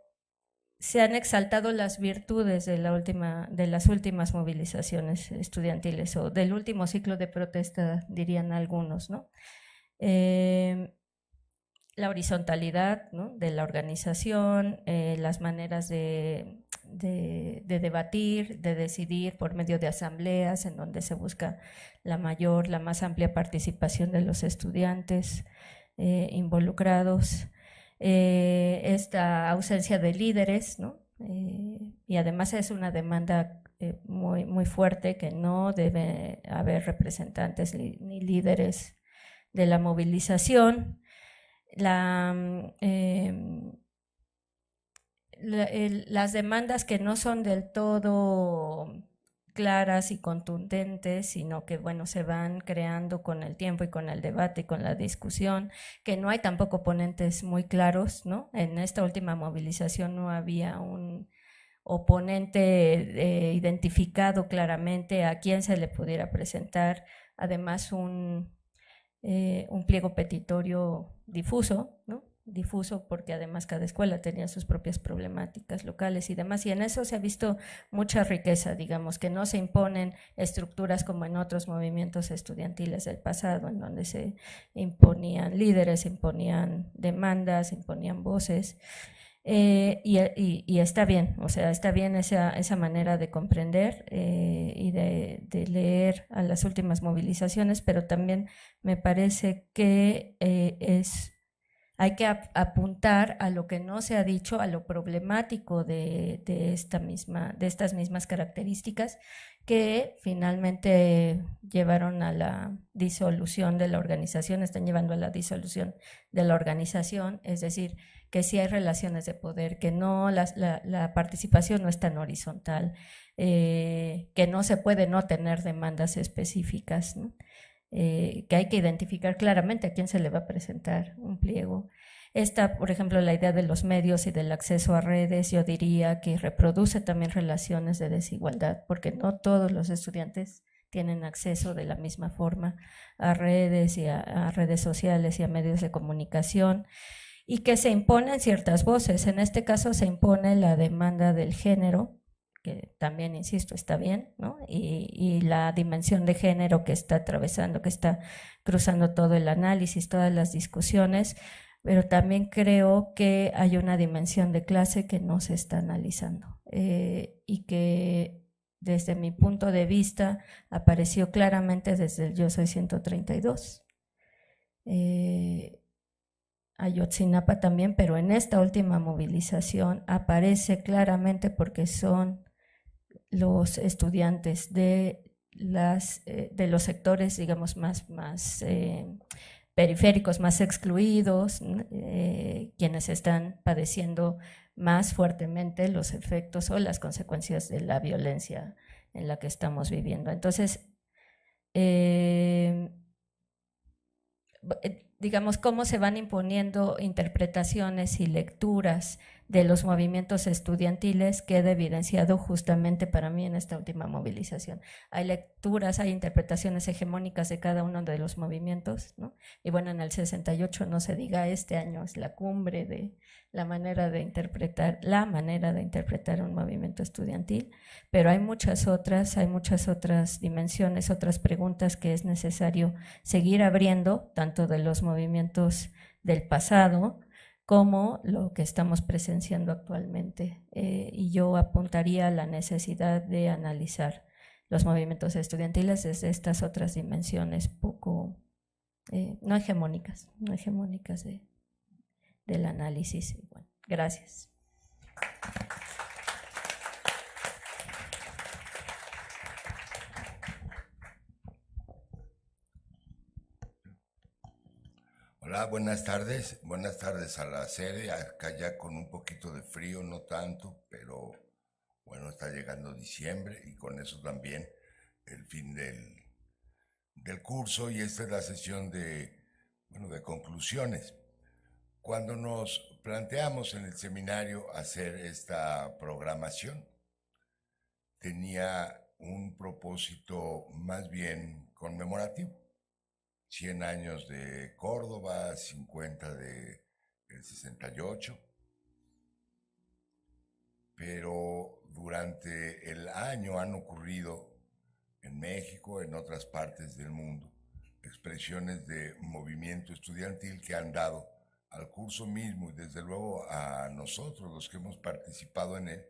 se han exaltado las virtudes de las últimas movilizaciones estudiantiles, o del último ciclo de protesta, dirían algunos, ¿no? La horizontalidad, ¿no?, de la organización, las maneras de debatir, de decidir por medio de asambleas en donde se busca la más amplia participación de los estudiantes involucrados, esta ausencia de líderes, ¿no? Y además es una demanda muy, muy fuerte, que no debe haber representantes ni líderes de la movilización. Las demandas que no son del todo claras y contundentes, sino que, bueno, se van creando con el tiempo y con el debate y con la discusión, que no hay tampoco ponentes muy claros, ¿no? En esta última movilización no había un oponente identificado claramente a quien se le pudiera presentar, además un pliego petitorio difuso, ¿no? Difuso porque además cada escuela tenía sus propias problemáticas locales y demás, y en eso se ha visto mucha riqueza, digamos, que no se imponen estructuras como en otros movimientos estudiantiles del pasado, en donde se imponían líderes, se imponían demandas, se imponían voces. Y está bien, o sea, está bien esa manera de comprender y de leer a las últimas movilizaciones, pero también me parece que hay que apuntar a lo que no se ha dicho, a lo problemático de estas mismas características que finalmente llevaron a la disolución de la organización, están llevando a la disolución de la organización, es decir, que sí hay relaciones de poder, que no la participación no es tan horizontal, que no se puede no tener demandas específicas, ¿no? Que hay que identificar claramente a quién se le va a presentar un pliego. Esta, por ejemplo, la idea de los medios y del acceso a redes, yo diría que reproduce también relaciones de desigualdad, porque no todos los estudiantes tienen acceso de la misma forma a redes y a redes sociales y a medios de comunicación, y que se imponen ciertas voces. En este caso se impone la demanda del género, que también, insisto, está bien, ¿no? Y la dimensión de género que está atravesando, que está cruzando todo el análisis, todas las discusiones, pero también creo que hay una dimensión de clase que no se está analizando y que desde mi punto de vista apareció claramente desde el Yo Soy 132. Ayotzinapa también, pero en esta última movilización aparece claramente porque son los estudiantes de los sectores, digamos, más periféricos, más excluidos, quienes están padeciendo más fuertemente los efectos o las consecuencias de la violencia en la que estamos viviendo. Entonces, digamos, cómo se van imponiendo interpretaciones y lecturas de los movimientos estudiantiles queda evidenciado justamente para mí en esta última movilización. Hay lecturas, hay interpretaciones hegemónicas de cada uno de los movimientos, ¿no? Y bueno, en el 68 no se diga, este año es la cumbre de la manera de interpretar un movimiento estudiantil, pero hay muchas otras dimensiones, otras preguntas que es necesario seguir abriendo, tanto de los movimientos del pasado como lo que estamos presenciando actualmente. Y yo apuntaría a la necesidad de analizar los movimientos estudiantiles desde estas otras dimensiones poco, no hegemónicas del análisis. Bueno, gracias. Hola, buenas tardes. Buenas tardes a la sede. Acá ya con un poquito de frío, no tanto, pero bueno, está llegando diciembre y con eso también el fin del curso, y esta es la sesión de conclusiones. Cuando nos planteamos en el seminario hacer esta programación, tenía un propósito más bien conmemorativo. 100 años de Córdoba, 50 del 68, pero durante el año han ocurrido en México, en otras partes del mundo, expresiones de movimiento estudiantil que han dado al curso mismo y desde luego a nosotros, los que hemos participado en él,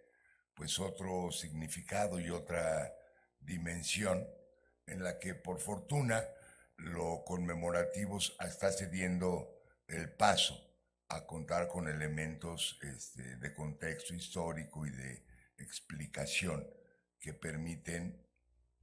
pues otro significado y otra dimensión en la que por fortuna lo conmemorativo está cediendo el paso a contar con elementos de contexto histórico y de explicación que permiten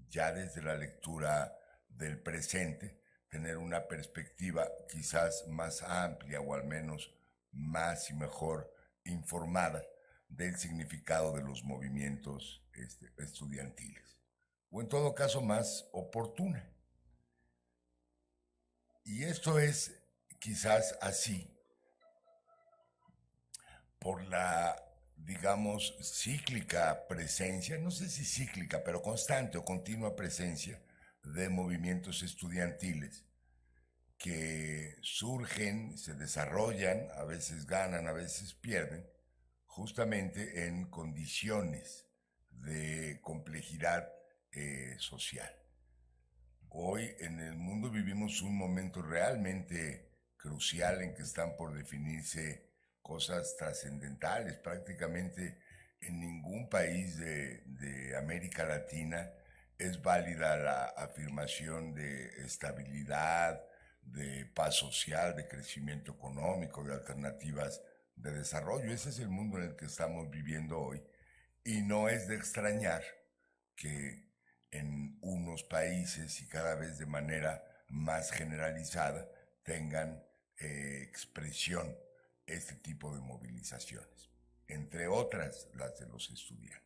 ya desde la lectura del presente tener una perspectiva quizás más amplia o al menos más y mejor informada del significado de los movimientos estudiantiles, o en todo caso más oportuna. Y esto es quizás así por la, digamos, cíclica presencia, no sé si cíclica, pero constante o continua presencia de movimientos estudiantiles que surgen, se desarrollan, a veces ganan, a veces pierden, justamente en condiciones de complejidad social. Hoy en el mundo vivimos un momento realmente crucial en que están por definirse cosas trascendentales. Prácticamente en ningún país de América Latina es válida la afirmación de estabilidad, de paz social, de crecimiento económico, de alternativas de desarrollo. Ese es el mundo en el que estamos viviendo hoy. Y no es de extrañar que en unos países y cada vez de manera más generalizada tengan expresión este tipo de movilizaciones, entre otras las de los estudiantes.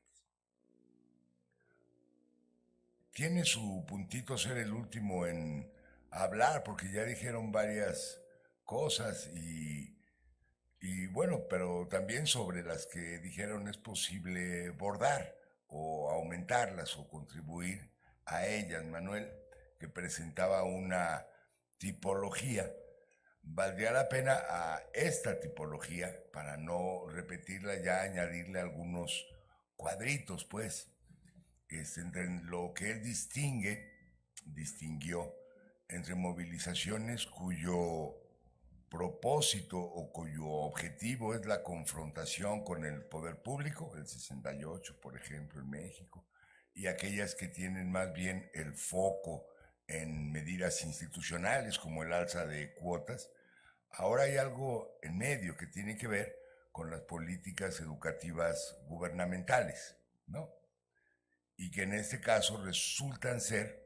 Tiene su puntito ser el último en hablar, porque ya dijeron varias cosas y bueno, pero también sobre las que dijeron es posible bordar o aumentarlas o contribuir a ellas. Manuel, que presentaba una tipología, valdría la pena a esta tipología, para no repetirla ya, añadirle algunos cuadritos, pues, entre lo que él distinguió entre movilizaciones cuyo propósito o cuyo objetivo es la confrontación con el poder público, el 68, por ejemplo, en México, y aquellas que tienen más bien el foco en medidas institucionales como el alza de cuotas. Ahora hay algo en medio que tiene que ver con las políticas educativas gubernamentales, ¿no? Y que en este caso resultan ser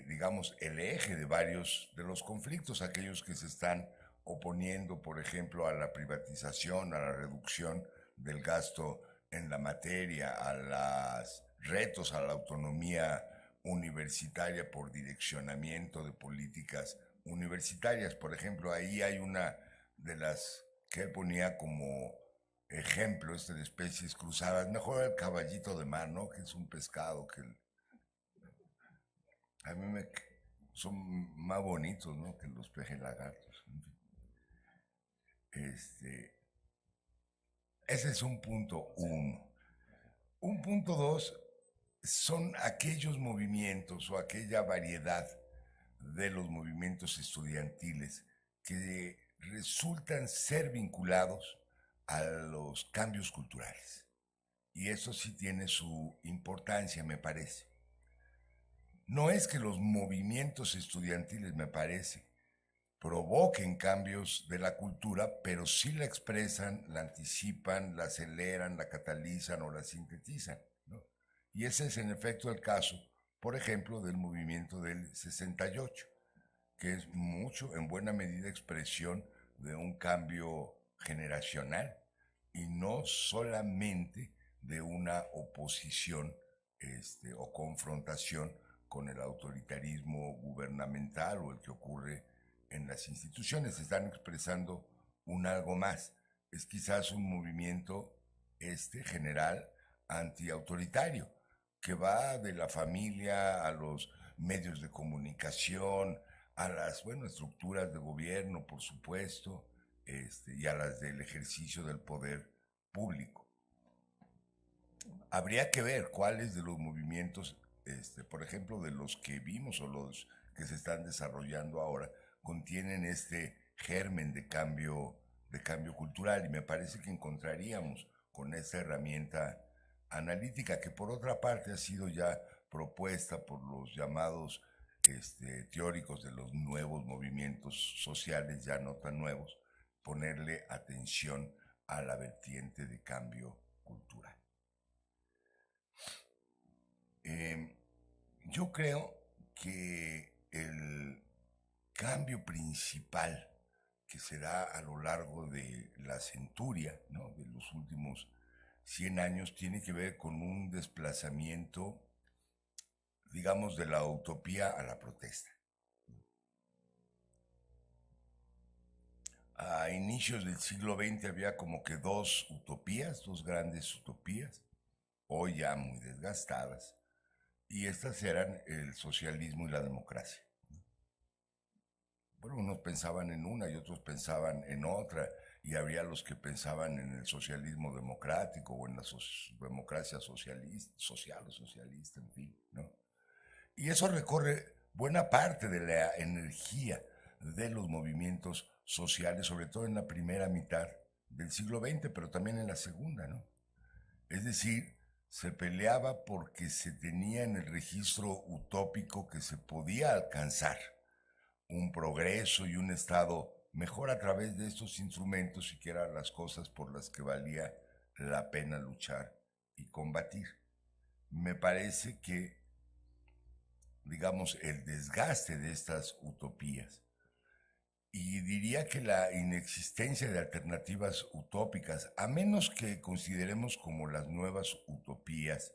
digamos, el eje de varios de los conflictos, aquellos que se están oponiendo, por ejemplo, a la privatización, a la reducción del gasto en la materia, a los retos a la autonomía universitaria por direccionamiento de políticas universitarias. Por ejemplo, ahí hay una de las que él ponía como ejemplo de especies cruzadas, mejor el caballito de mar, ¿no? Que es un pescado que a mí son más bonitos, ¿no? Que los peces lagartos. Ese es un punto uno. Un punto dos son aquellos movimientos o aquella variedad de los movimientos estudiantiles que resultan ser vinculados a los cambios culturales. Y eso sí tiene su importancia, me parece. No es que los movimientos estudiantiles, me parece, provoquen cambios de la cultura, pero sí la expresan, la anticipan, la aceleran, la catalizan o la sintetizan, ¿no? Y ese es en efecto el caso, por ejemplo, del movimiento del 68, que es mucho, en buena medida, expresión de un cambio generacional y no solamente de una oposición o confrontación con el autoritarismo gubernamental o el que ocurre en las instituciones. Están expresando un algo más. Es quizás un movimiento general antiautoritario, que va de la familia a los medios de comunicación, a las estructuras de gobierno, por supuesto, y a las del ejercicio del poder público. Habría que ver cuáles de los movimientos, por ejemplo, de los que vimos o los que se están desarrollando ahora, contienen este germen de cambio cultural, y me parece que encontraríamos con esta herramienta analítica, que por otra parte ha sido ya propuesta por los llamados teóricos de los nuevos movimientos sociales, ya no tan nuevos, ponerle atención a la vertiente de cambio cultural. Yo creo que el cambio principal que se da a lo largo de la centuria, ¿no?, de los últimos 100 años, tiene que ver con un desplazamiento, digamos, de la utopía a la protesta. A inicios del siglo XX había como que dos grandes utopías, hoy ya muy desgastadas, y estas eran el socialismo y la democracia. Bueno, unos pensaban en una y otros pensaban en otra, y habría los que pensaban en el socialismo democrático o en la democracia socialista, social o socialista, en fin, ¿no? Y eso recorre buena parte de la energía de los movimientos sociales, sobre todo en la primera mitad del siglo XX, pero también en la segunda, ¿no? Es decir, se peleaba porque se tenía en el registro utópico que se podía alcanzar un progreso y un estado mejor a través de estos instrumentos y que eran las cosas por las que valía la pena luchar y combatir. Me parece que, digamos, el desgaste de estas utopías y diría que la inexistencia de alternativas utópicas, a menos que consideremos como las nuevas utopías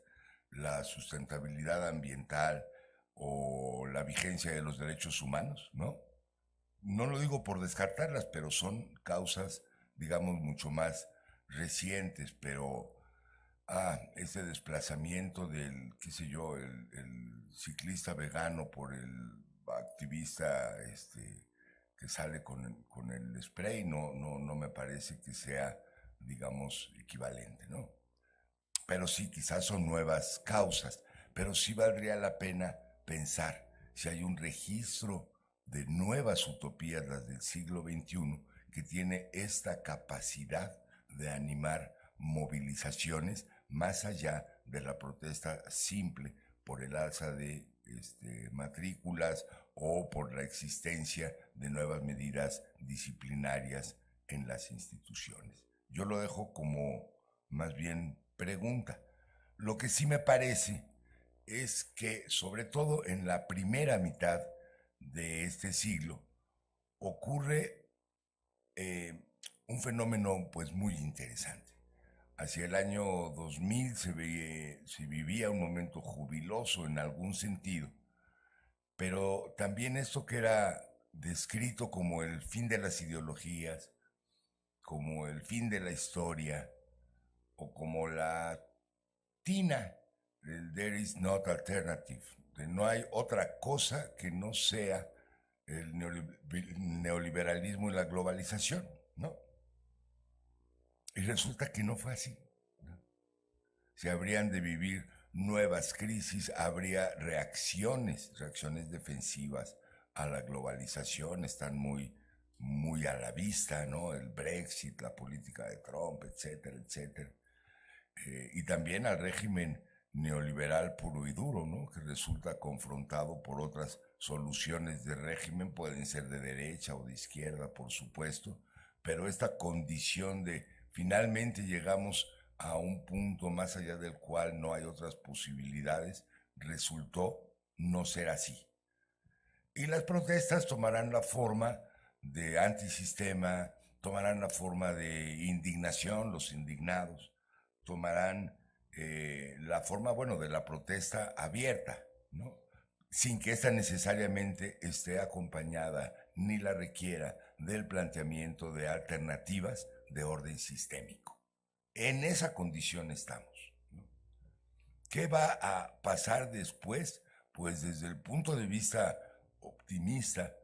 la sustentabilidad ambiental o la vigencia de los derechos humanos, ¿no? No lo digo por descartarlas, pero son causas, digamos, mucho más recientes, pero ese desplazamiento del, qué sé yo, el ciclista vegano por el activista que sale con el spray, no me parece que sea, digamos, equivalente, ¿no? Pero sí, quizás son nuevas causas, pero sí valdría la pena pensar si hay un registro de nuevas utopías, las del siglo XXI, que tiene esta capacidad de animar movilizaciones más allá de la protesta simple por el alza de matrículas o por la existencia de nuevas medidas disciplinarias en las instituciones. Yo lo dejo como más bien pregunta. Lo que sí me parece es que, sobre todo en la primera mitad de este siglo, ocurre un fenómeno pues muy interesante. Hacia el año 2000 se vivía un momento jubiloso en algún sentido, pero también esto que era descrito como el fin de las ideologías, como el fin de la historia, o como la tina del there is not alternative, de no hay otra cosa que no sea el neoliberalismo y la globalización, ¿no? Y resulta que no fue así, ¿no? Se habrían de vivir nuevas crisis, habría reacciones defensivas a la globalización, están muy a la vista, ¿no? El Brexit, la política de Trump, etcétera, etcétera. Y también al régimen neoliberal puro y duro, ¿no? Que resulta confrontado por otras soluciones de régimen, pueden ser de derecha o de izquierda, por supuesto, pero esta condición de finalmente llegamos a un punto más allá del cual no hay otras posibilidades, resultó no ser así. Y las protestas tomarán la forma de antisistema, tomarán la forma de indignación, los indignados, tomarán la forma, bueno, de la protesta abierta, ¿no? Sin que esta necesariamente esté acompañada ni la requiera del planteamiento de alternativas de orden sistémico. En esa condición estamos, ¿no? ¿Qué va a pasar después? Pues desde el punto de vista optimista,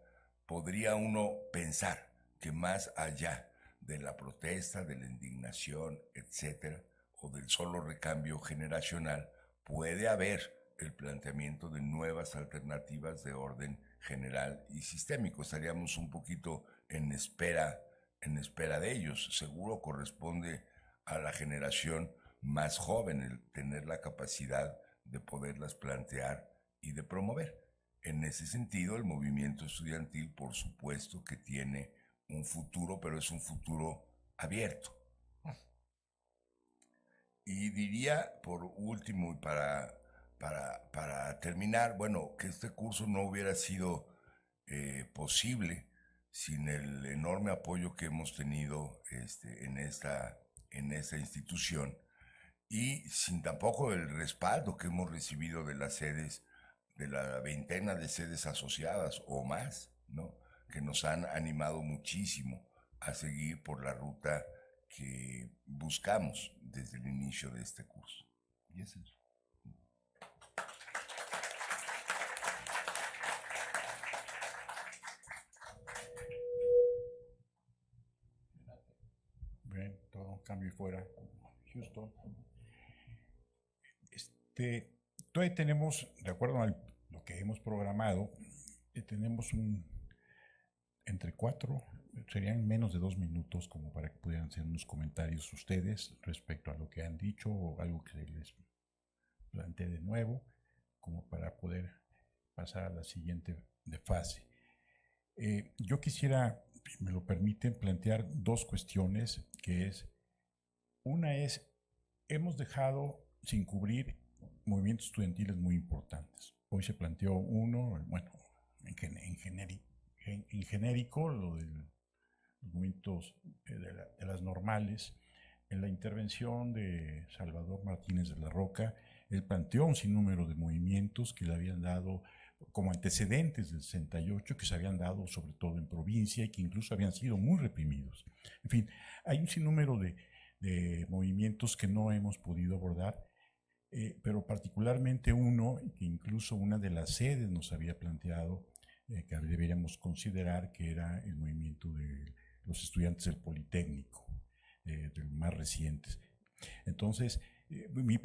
podría uno pensar que más allá de la protesta, de la indignación, etcétera, o del solo recambio generacional, puede haber el planteamiento de nuevas alternativas de orden general y sistémico. Estaríamos un poquito en espera de ellos. Seguro corresponde a la generación más joven el tener la capacidad de poderlas plantear y de promover. En ese sentido, el movimiento estudiantil, por supuesto que tiene un futuro, pero es un futuro abierto. Y diría, por último, y para terminar, bueno, que este curso no hubiera sido posible sin el enorme apoyo que hemos tenido en esta institución y sin tampoco el respaldo que hemos recibido de las sedes, de la veintena de sedes asociadas o más, ¿no? Que nos han animado muchísimo a seguir por la ruta que buscamos desde el inicio de este curso. Y es eso. Bien, todo un cambio fuera. Houston. Todavía tenemos, de acuerdo a lo que hemos programado, tenemos entre 4 serían menos de 2 minutos como para que pudieran hacer unos comentarios ustedes respecto a lo que han dicho o algo que les plantee de nuevo, como para poder pasar a la siguiente fase. Yo quisiera, si me lo permiten, plantear 2 cuestiones, que es, una es, hemos dejado sin cubrir movimientos estudiantiles muy importantes. Hoy se planteó uno, bueno, en genérico, lo de los movimientos de las normales. En la intervención de Salvador Martínez de la Roca, él planteó un sinnúmero de movimientos que le habían dado como antecedentes del 68, que se habían dado sobre todo en provincia y que incluso habían sido muy reprimidos. En fin, hay un sinnúmero de movimientos que no hemos podido abordar, pero particularmente uno, que incluso una de las sedes nos había planteado que deberíamos considerar, que era el movimiento de los estudiantes del Politécnico, de los más recientes. Entonces, mi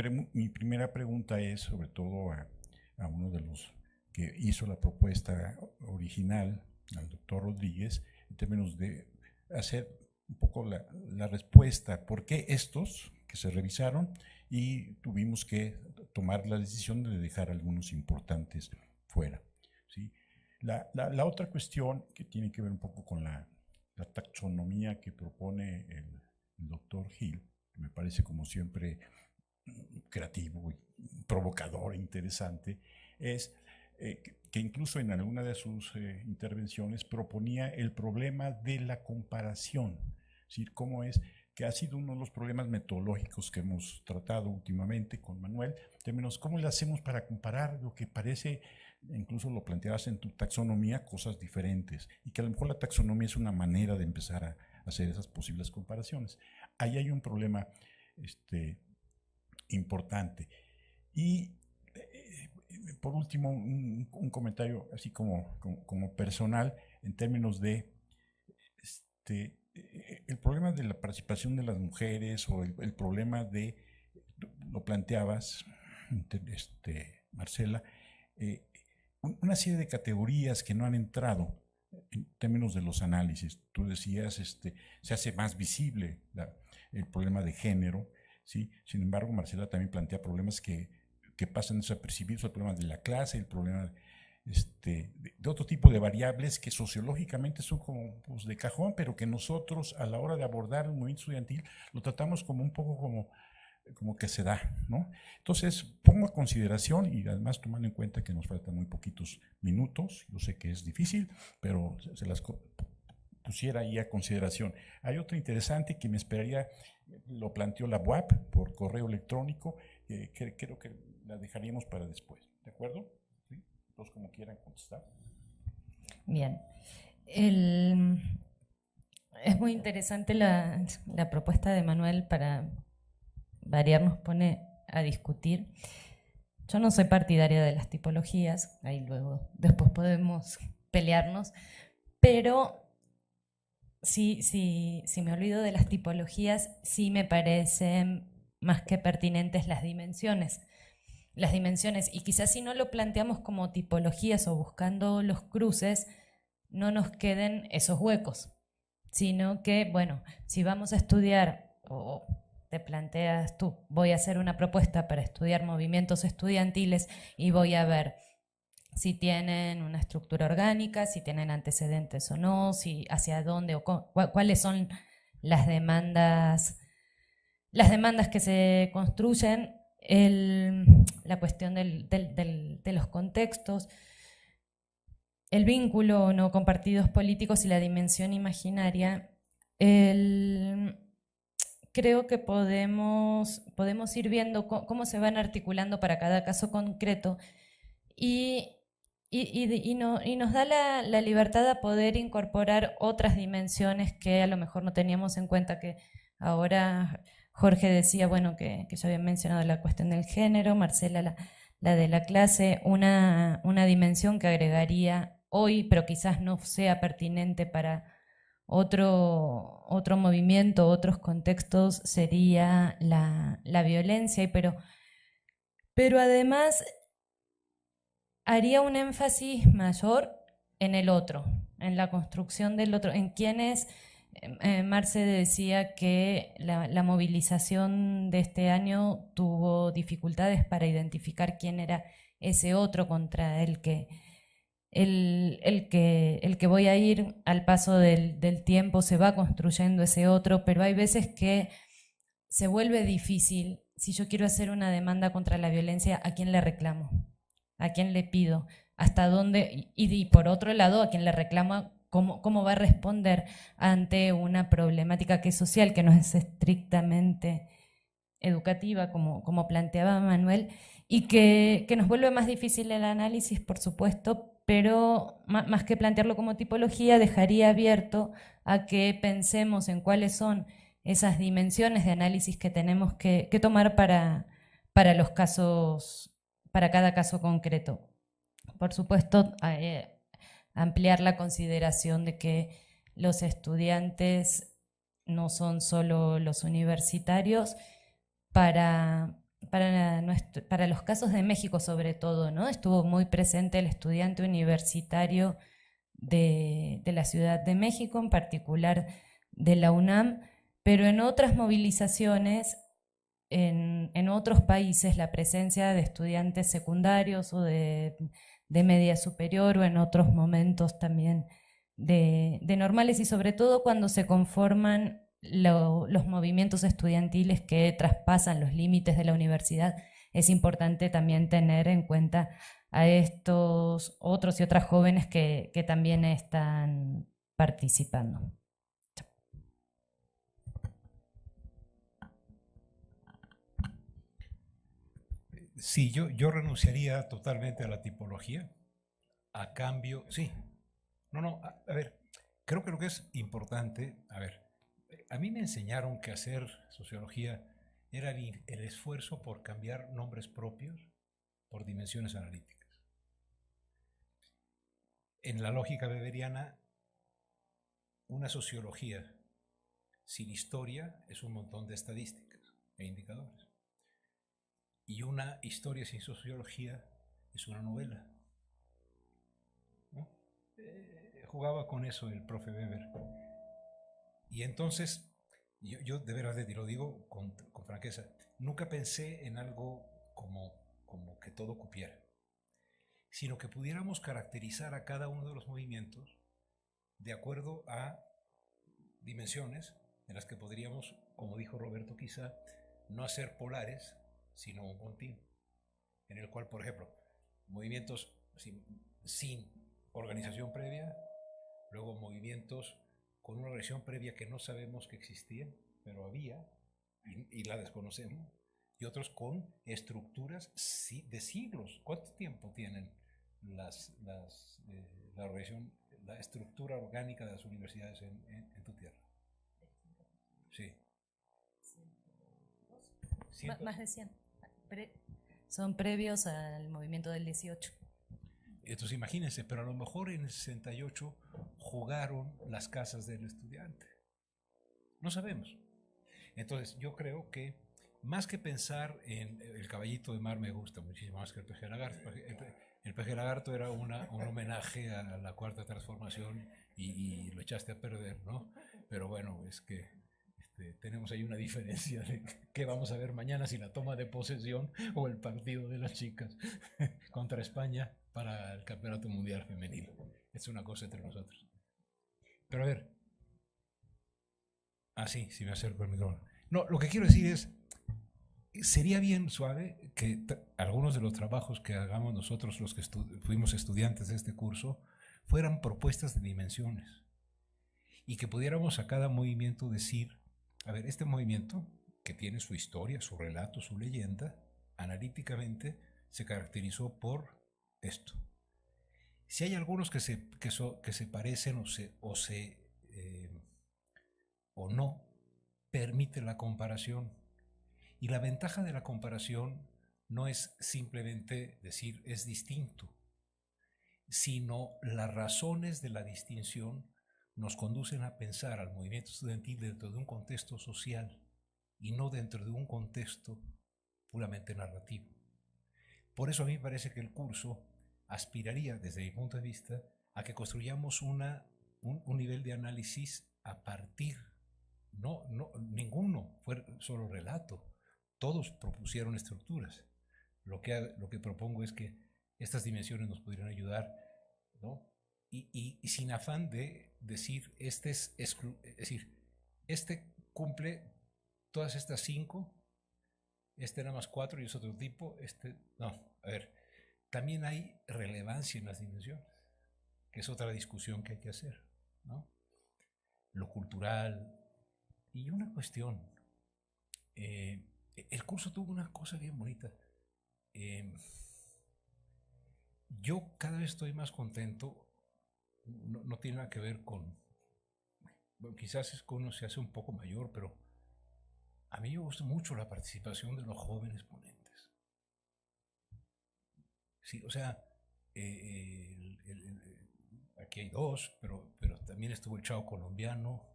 primera pregunta es, sobre todo a uno de los que hizo la propuesta original, al doctor Rodríguez, en términos de hacer un poco la respuesta, ¿por qué estos que se revisaron y tuvimos que tomar la decisión de dejar algunos importantes fuera? ¿Sí? La otra cuestión que tiene que ver un poco con la taxonomía que propone el doctor Gil, que me parece como siempre creativo, provocador e interesante, es que incluso en alguna de sus intervenciones proponía el problema de la comparación, es decir, cómo es que ha sido uno de los problemas metodológicos que hemos tratado últimamente con Manuel, en términos cómo le hacemos para comparar lo que parece, incluso lo planteabas en tu taxonomía, cosas diferentes, y que a lo mejor la taxonomía es una manera de empezar a hacer esas posibles comparaciones. Ahí hay un problema importante. Y por último, un comentario así como personal en términos de el problema de la participación de las mujeres o el problema de, lo planteabas, Marcela, una serie de categorías que no han entrado en términos de los análisis. Tú decías, se hace más visible el problema de género, ¿sí? Sin embargo, Marcela también plantea problemas que pasan desapercibidos, el problema de la clase, el problema de otro tipo de variables que sociológicamente son como pues, de cajón, pero que nosotros a la hora de abordar el movimiento estudiantil lo tratamos como un poco como que se da, ¿no? Entonces, pongo a consideración, y además tomando en cuenta que nos faltan muy poquitos minutos, yo sé que es difícil, pero se las pusiera ahí a consideración. Hay otra interesante que me esperaría, lo planteó la UAP por correo electrónico, que creo que la dejaríamos para después, ¿de acuerdo? ¿Sí? Todos como quieran contestar. Bien. Es muy interesante la propuesta de Manuel. Para variar, nos pone a discutir. Yo no soy partidaria de las tipologías, ahí luego después podemos pelearnos, pero si me olvido de las tipologías, sí me parecen más que pertinentes las dimensiones, y quizás si no lo planteamos como tipologías o buscando los cruces, no nos queden esos huecos, sino que, bueno, si vamos a estudiar, o te planteas tú, voy a hacer una propuesta para estudiar movimientos estudiantiles y voy a ver si tienen una estructura orgánica, si tienen antecedentes o no, si hacia dónde o cuáles son las demandas que se construyen, la cuestión de los contextos, el vínculo o no con partidos políticos y la dimensión imaginaria. Creo que podemos ir viendo cómo se van articulando para cada caso concreto y nos da la libertad de poder incorporar otras dimensiones que a lo mejor no teníamos en cuenta, que ahora Jorge decía, bueno, que ya habían mencionado la cuestión del género, Marcela la de la clase, una dimensión que agregaría hoy, pero quizás no sea pertinente para otro movimiento, otros contextos, sería la violencia, pero además haría un énfasis mayor en el otro, en la construcción del otro, en quienes Marce decía que la movilización de este año tuvo dificultades para identificar quién era ese otro contra el que voy a ir. Al paso del tiempo se va construyendo ese otro, pero hay veces que se vuelve difícil. Si yo quiero hacer una demanda contra la violencia, ¿a quién le reclamo? ¿A quién le pido? ¿Hasta dónde? Y por otro lado, ¿a quién le reclamo? ¿Cómo va a responder ante una problemática que es social, que no es estrictamente educativa, como planteaba Manuel, y que nos vuelve más difícil el análisis, por supuesto, pero más que plantearlo como tipología, dejaría abierto a que pensemos en cuáles son esas dimensiones de análisis que tenemos que tomar para los casos, para cada caso concreto. Por supuesto, ampliar la consideración de que los estudiantes no son solo los universitarios. Para los casos de México sobre todo, ¿no? Estuvo muy presente el estudiante universitario de la Ciudad de México, en particular de la UNAM, pero en otras movilizaciones, en otros países, la presencia de estudiantes secundarios o de media superior o en otros momentos también de normales, y sobre todo cuando se conforman los movimientos estudiantiles que traspasan los límites de la universidad, es importante también tener en cuenta a estos otros y otras jóvenes que también están participando. Sí, yo renunciaría totalmente a la tipología, a cambio, sí. No, a ver, creo que lo que es importante, a ver, a mí me enseñaron que hacer sociología era el esfuerzo por cambiar nombres propios por dimensiones analíticas. En la lógica weberiana, una sociología sin historia es un montón de estadísticas e indicadores. Y una historia sin sociología es una novela, ¿no? Jugaba con eso el profe Weber. Y entonces, yo de verdad te lo digo con franqueza, nunca pensé en algo como que todo cupiera, sino que pudiéramos caracterizar a cada uno de los movimientos de acuerdo a dimensiones en las que podríamos, como dijo Roberto, quizá no hacer polares, sino un continuo, en el cual, por ejemplo, movimientos sin organización previa, luego movimientos con una organización previa que no sabemos que existía, pero había, y la desconocemos, y otros con estructuras de siglos. ¿Cuánto tiempo tienen la organización, la estructura orgánica de las universidades en tu tierra? Sí. Más de 100. Son previos al movimiento del 18. Entonces imagínense, pero a lo mejor en el 68 jugaron las casas del estudiante. No sabemos. Entonces yo creo que más que pensar en el caballito de mar, me gusta muchísimo más que el peje lagarto. El peje lagarto era un homenaje a la cuarta transformación y lo echaste a perder, ¿no? Pero bueno, es que tenemos ahí una diferencia de qué vamos a ver mañana, si la toma de posesión o el partido de las chicas contra España para el Campeonato Mundial Femenil. Es una cosa entre nosotros. Pero a ver. Sí, me acerco al micrófono. No, lo que quiero decir es, sería bien suave que algunos de los trabajos que hagamos nosotros, los que fuimos estudiantes de este curso, fueran propuestas de dimensiones. Y que pudiéramos a cada movimiento decir, a ver, este movimiento, que tiene su historia, su relato, su leyenda, analíticamente se caracterizó por esto. Si hay algunos que se parecen o no, permite la comparación. Y la ventaja de la comparación no es simplemente decir es distinto, sino las razones de la distinción nos conducen a pensar al movimiento estudiantil dentro de un contexto social y no dentro de un contexto puramente narrativo. Por eso a mí me parece que el curso aspiraría, desde mi punto de vista, a que construyamos una un nivel de análisis a partir, ninguno fue solo relato, todos propusieron estructuras. Lo que propongo es que estas dimensiones nos pudieran ayudar, ¿no? Y sin afán de decir, es decir, este cumple todas estas 5, este era más 4 y es otro tipo, no, a ver, también hay relevancia en las dimensiones, que es otra discusión que hay que hacer, ¿no? Lo cultural y una cuestión, el curso tuvo una cosa bien bonita. Yo cada vez estoy más contento, no tiene nada que ver con, bueno, quizás es que uno se hace un poco mayor, pero a mí me gusta mucho la participación de los jóvenes ponentes. Sí, o sea, aquí hay 2, pero también estuvo el chavo colombiano.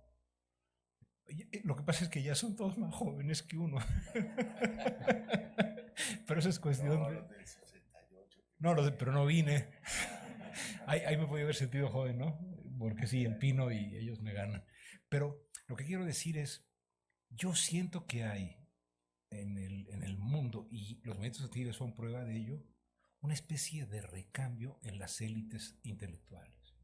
Lo que pasa es que ya son todos más jóvenes que uno. Pero eso es cuestión de... No, pero no vine. Ahí me podía haber sentido joven, ¿no? Porque sí, empino y ellos me ganan. Pero lo que quiero decir es, yo siento que hay en el mundo, y los movimientos estudiantiles son prueba de ello, una especie de recambio en las élites intelectuales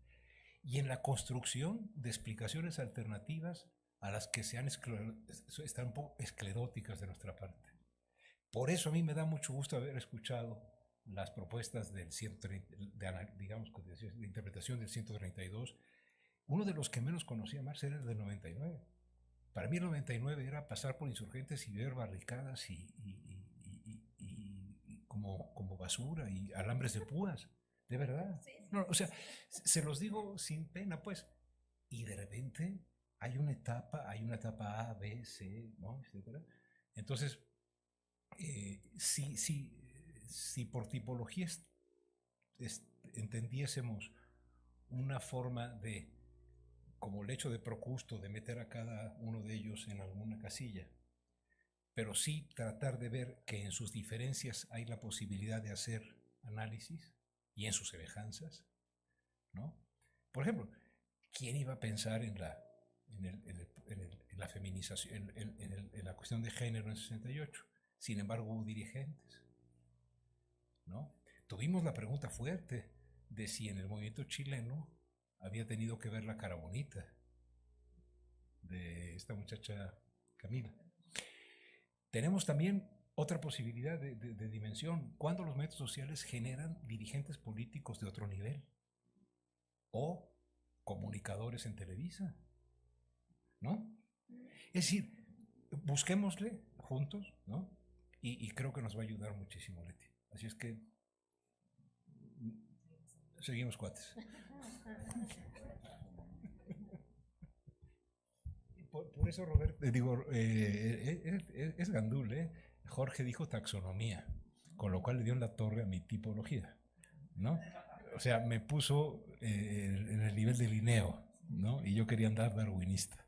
y en la construcción de explicaciones alternativas a las que están un poco escleróticas de nuestra parte. Por eso a mí me da mucho gusto haber escuchado las propuestas del 130, digamos, de interpretación del 132. Uno de los que menos conocía Marx era el del 99. Para mí el 99 era pasar por Insurgentes y ver barricadas y como basura y alambres de púas, de verdad. No, o sea, se los digo sin pena, pues. Y de repente hay una etapa A, B, C, ¿no? Etcétera. Entonces, si por tipologías entendiésemos una forma de, como el hecho de Procusto, de meter a cada uno de ellos en alguna casilla, pero sí tratar de ver que en sus diferencias hay la posibilidad de hacer análisis y en sus semejanzas, ¿no? Por ejemplo, ¿quién iba a pensar en la feminización, en la cuestión de género en el 68? Sin embargo, hubo dirigentes, ¿no? Tuvimos la pregunta fuerte de si en el movimiento chileno había tenido que ver la cara bonita de esta muchacha Camila. Tenemos también otra posibilidad de dimensión, cuando los movimientos sociales generan dirigentes políticos de otro nivel o comunicadores en Televisa, ¿no? Es decir, busquémosle juntos, ¿no? Y creo que nos va a ayudar muchísimo, Leti. Así es que seguimos cuates. Por eso, Roberto, es gandul, ¿eh? Jorge dijo taxonomía, con lo cual le dio en la torre a mi tipología, ¿no? O sea, me puso en el nivel de Linneo, ¿no? Y yo quería andar darwinista.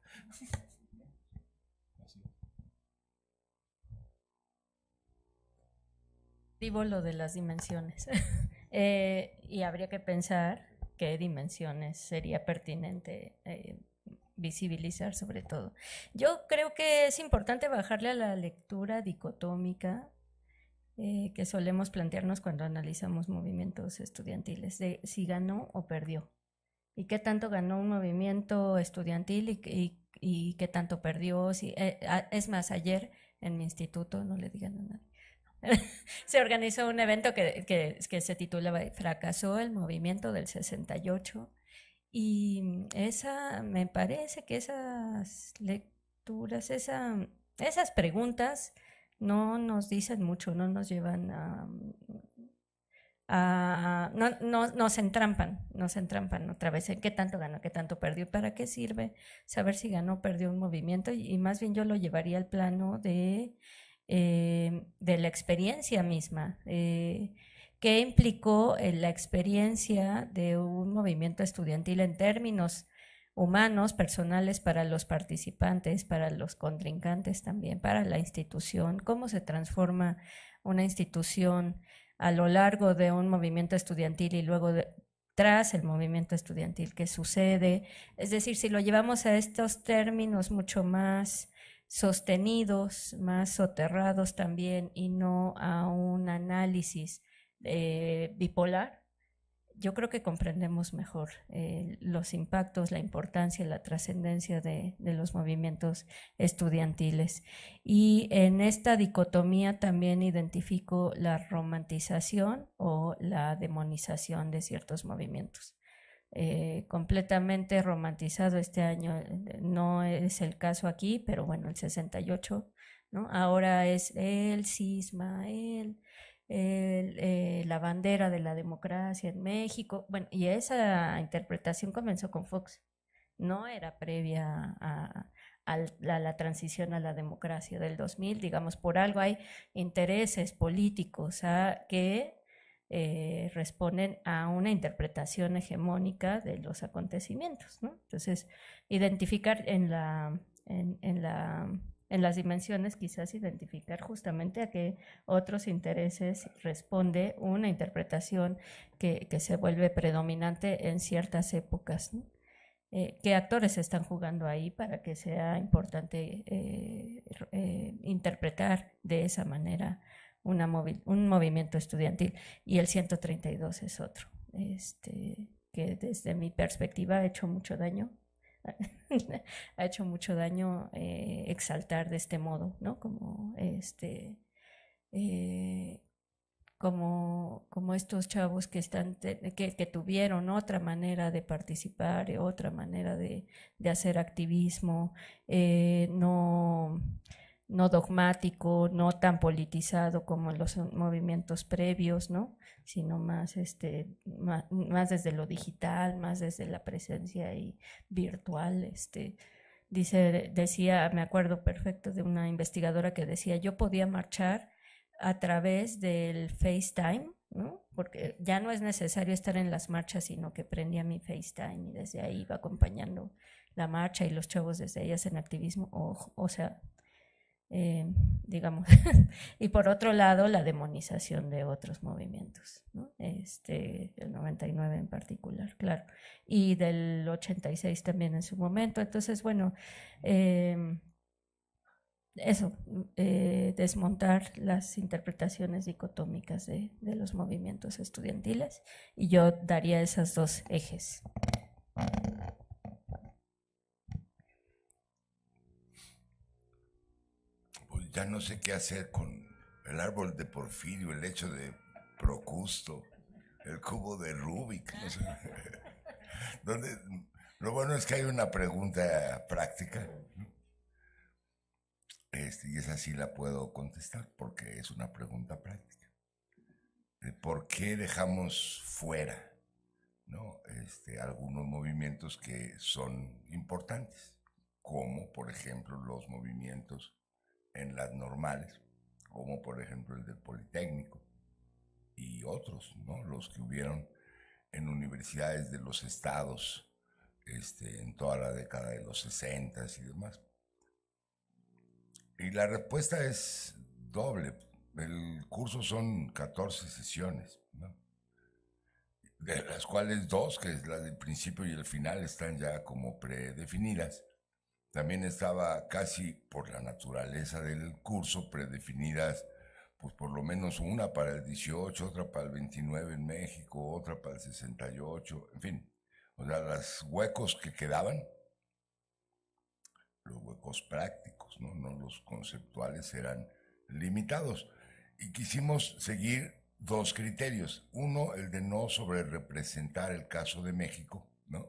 Digo lo de las dimensiones. Y habría que pensar qué dimensiones sería pertinente visibilizar sobre todo. Yo creo que es importante bajarle a la lectura dicotómica que solemos plantearnos cuando analizamos movimientos estudiantiles, de si ganó o perdió. Y qué tanto ganó un movimiento estudiantil y qué tanto perdió. Es más, ayer en mi instituto, no le digan a nadie, se organizó un evento que se titulaba Fracasó el movimiento del 68. Y me parece que esas lecturas, esas preguntas no nos dicen mucho, no nos llevan nos entrampan otra vez en qué tanto ganó, qué tanto perdió. ¿Para qué sirve saber si ganó o perdió un movimiento? Y más bien yo lo llevaría al plano de la experiencia misma. ¿Qué implicó la experiencia de un movimiento estudiantil en términos humanos, personales, para los participantes, para los contrincantes también, para la institución? ¿Cómo se transforma una institución a lo largo de un movimiento estudiantil y luego tras el movimiento estudiantil que sucede. Es decir, si lo llevamos a estos términos mucho más sostenidos, más soterrados también, y no a un análisis bipolar, yo creo que comprendemos mejor los impactos, la importancia, la trascendencia de los movimientos estudiantiles. Y en esta dicotomía también identifico la romantización o la demonización de ciertos movimientos. Completamente romantizado este año, no es el caso aquí, pero bueno, el 68, ¿no? Ahora es el cisma, la bandera de la democracia en México. Bueno, y esa interpretación comenzó con Fox, no era previa a la transición a la democracia del 2000, digamos, por algo hay intereses políticos que responden a una interpretación hegemónica de los acontecimientos, ¿no? Entonces, identificar en las dimensiones, quizás identificar justamente a qué otros intereses responde una interpretación que se vuelve predominante en ciertas épocas, ¿no? ¿Qué actores están jugando ahí para que sea importante interpretar de esa manera un movimiento estudiantil? Y el 132 es otro, que desde mi perspectiva ha hecho mucho daño. Ha hecho mucho daño exaltar de este modo, ¿no? Como estos chavos que tuvieron otra manera de participar, otra manera de hacer activismo, no dogmático, no tan politizado como en los movimientos previos, ¿no? Sino más desde lo digital, más desde la presencia virtual. Decía, me acuerdo perfecto de una investigadora que decía, yo podía marchar a través del FaceTime, ¿no? Porque ya no es necesario estar en las marchas, sino que prendía mi FaceTime y desde ahí iba acompañando la marcha, y los chavos desde ahí hacen activismo, o sea, digamos. Y por otro lado, la demonización de otros movimientos, ¿no? El 99 en particular, claro, y del 86 también en su momento. Entonces, bueno, eso, desmontar las interpretaciones dicotómicas de los movimientos estudiantiles, y yo daría esos dos ejes. Pues ya no sé qué hacer con el árbol de Porfirio, el hecho de Procusto, el cubo de Rubik, no sé. Lo bueno es que hay una pregunta práctica, y esa sí la puedo contestar porque es una pregunta práctica. ¿Por qué dejamos fuera, ¿no? Algunos movimientos que son importantes, como por ejemplo los movimientos en las normales, como por ejemplo el del Politécnico y otros, ¿no? Los que hubieron en universidades de los estados en toda la década de los 60 y demás? Y la respuesta es doble. El curso son 14 sesiones, ¿no? De las cuales 2, que es la del principio y el final, están ya como predefinidas. También estaba casi por la naturaleza del curso predefinidas, pues por lo menos una para el 18, otra para el 29 en México, otra para el 68, en fin. O sea, los huecos que quedaban, los huecos prácticos, no los conceptuales, eran limitados. Y quisimos seguir 2 criterios. Uno, el de no sobrerepresentar el caso de México, ¿no?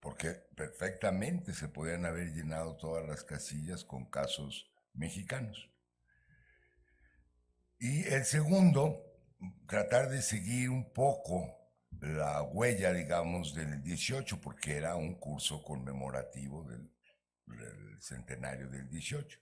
Porque perfectamente se podían haber llenado todas las casillas con casos mexicanos. Y el segundo, tratar de seguir un poco la huella, digamos, del 18, porque era un curso conmemorativo del centenario del 18.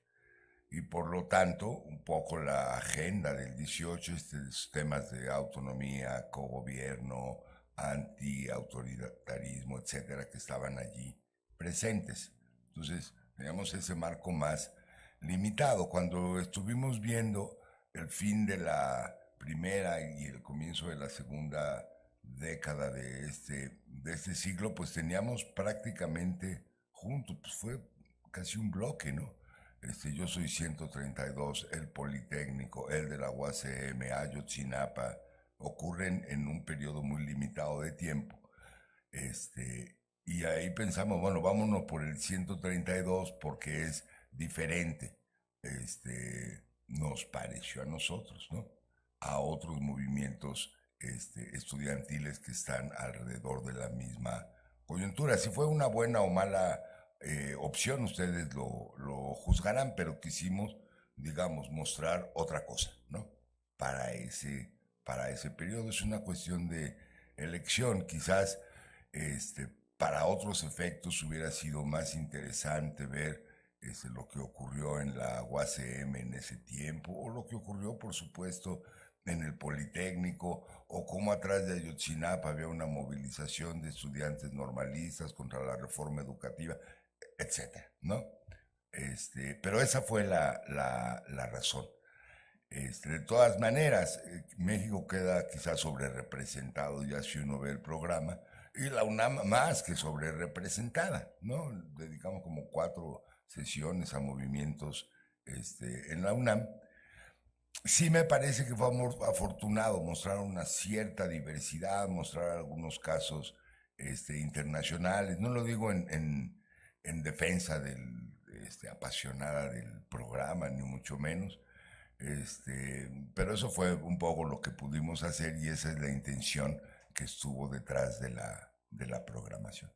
Y por lo tanto, un poco la agenda del 18, estos temas de autonomía, cogobierno, anti-autoritarismo, etcétera, que estaban allí presentes. Entonces, teníamos ese marco más limitado. Cuando estuvimos viendo el fin de la primera y el comienzo de la segunda década de este siglo, pues teníamos prácticamente juntos, pues fue casi un bloque, ¿no? Yo soy 132, el Politécnico, el de la UACM, Ayotzinapa, ocurren en un periodo muy limitado de tiempo. Y ahí pensamos, bueno, vámonos por el 132 porque es diferente. Nos pareció a nosotros, ¿no? A otros movimientos estudiantiles que están alrededor de la misma coyuntura. Si fue una buena o mala opción, ustedes lo juzgarán, pero quisimos, digamos, mostrar otra cosa, ¿no? Para ese periodo. Es una cuestión de elección. Quizás para otros efectos hubiera sido más interesante ver lo que ocurrió en la UACM en ese tiempo, o lo que ocurrió, por supuesto, en el Politécnico, o cómo atrás de Ayotzinapa había una movilización de estudiantes normalistas contra la reforma educativa, etcétera, ¿no? Pero esa fue la razón. De todas maneras, México queda quizás sobrerepresentado ya si uno ve el programa, y la UNAM más que sobrerepresentada, ¿no? Dedicamos como 4 sesiones a movimientos en la UNAM. Sí me parece que fue afortunado mostrar una cierta diversidad, mostrar algunos casos internacionales. No lo digo en defensa apasionada del programa, ni mucho menos. Pero eso fue un poco lo que pudimos hacer y esa es la intención que estuvo detrás de la programación.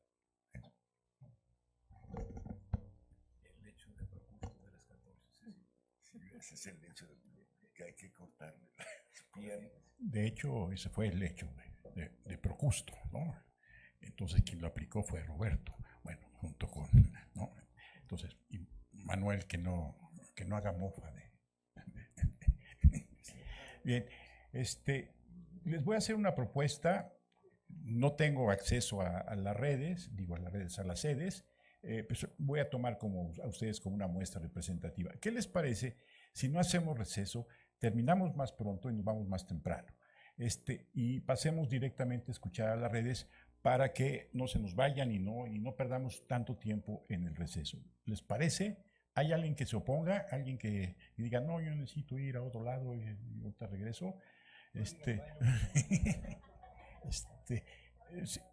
El hecho de Procusto de las 14. Ese es el hecho que hay que cortarle las piernas. De hecho, ese fue el hecho de Procusto, ¿no? Entonces, quien lo aplicó fue Roberto, bueno, junto con, ¿no? Entonces, y Manuel que no haga mofa de... Bien, les voy a hacer una propuesta. No tengo acceso a las redes, a las sedes, pues voy a tomar a ustedes como una muestra representativa. ¿Qué les parece si no hacemos receso, terminamos más pronto y nos vamos más temprano? Y pasemos directamente a escuchar a las redes para que no se nos vayan y no perdamos tanto tiempo en el receso. ¿Les parece? ¿Hay alguien que se oponga? ¿Alguien que diga, no, yo necesito ir a otro lado y ahorita regreso?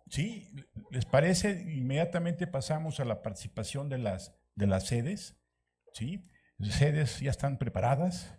Sí, ¿les parece? Inmediatamente pasamos a la participación de las sedes, ¿sí? Las sedes ya están preparadas.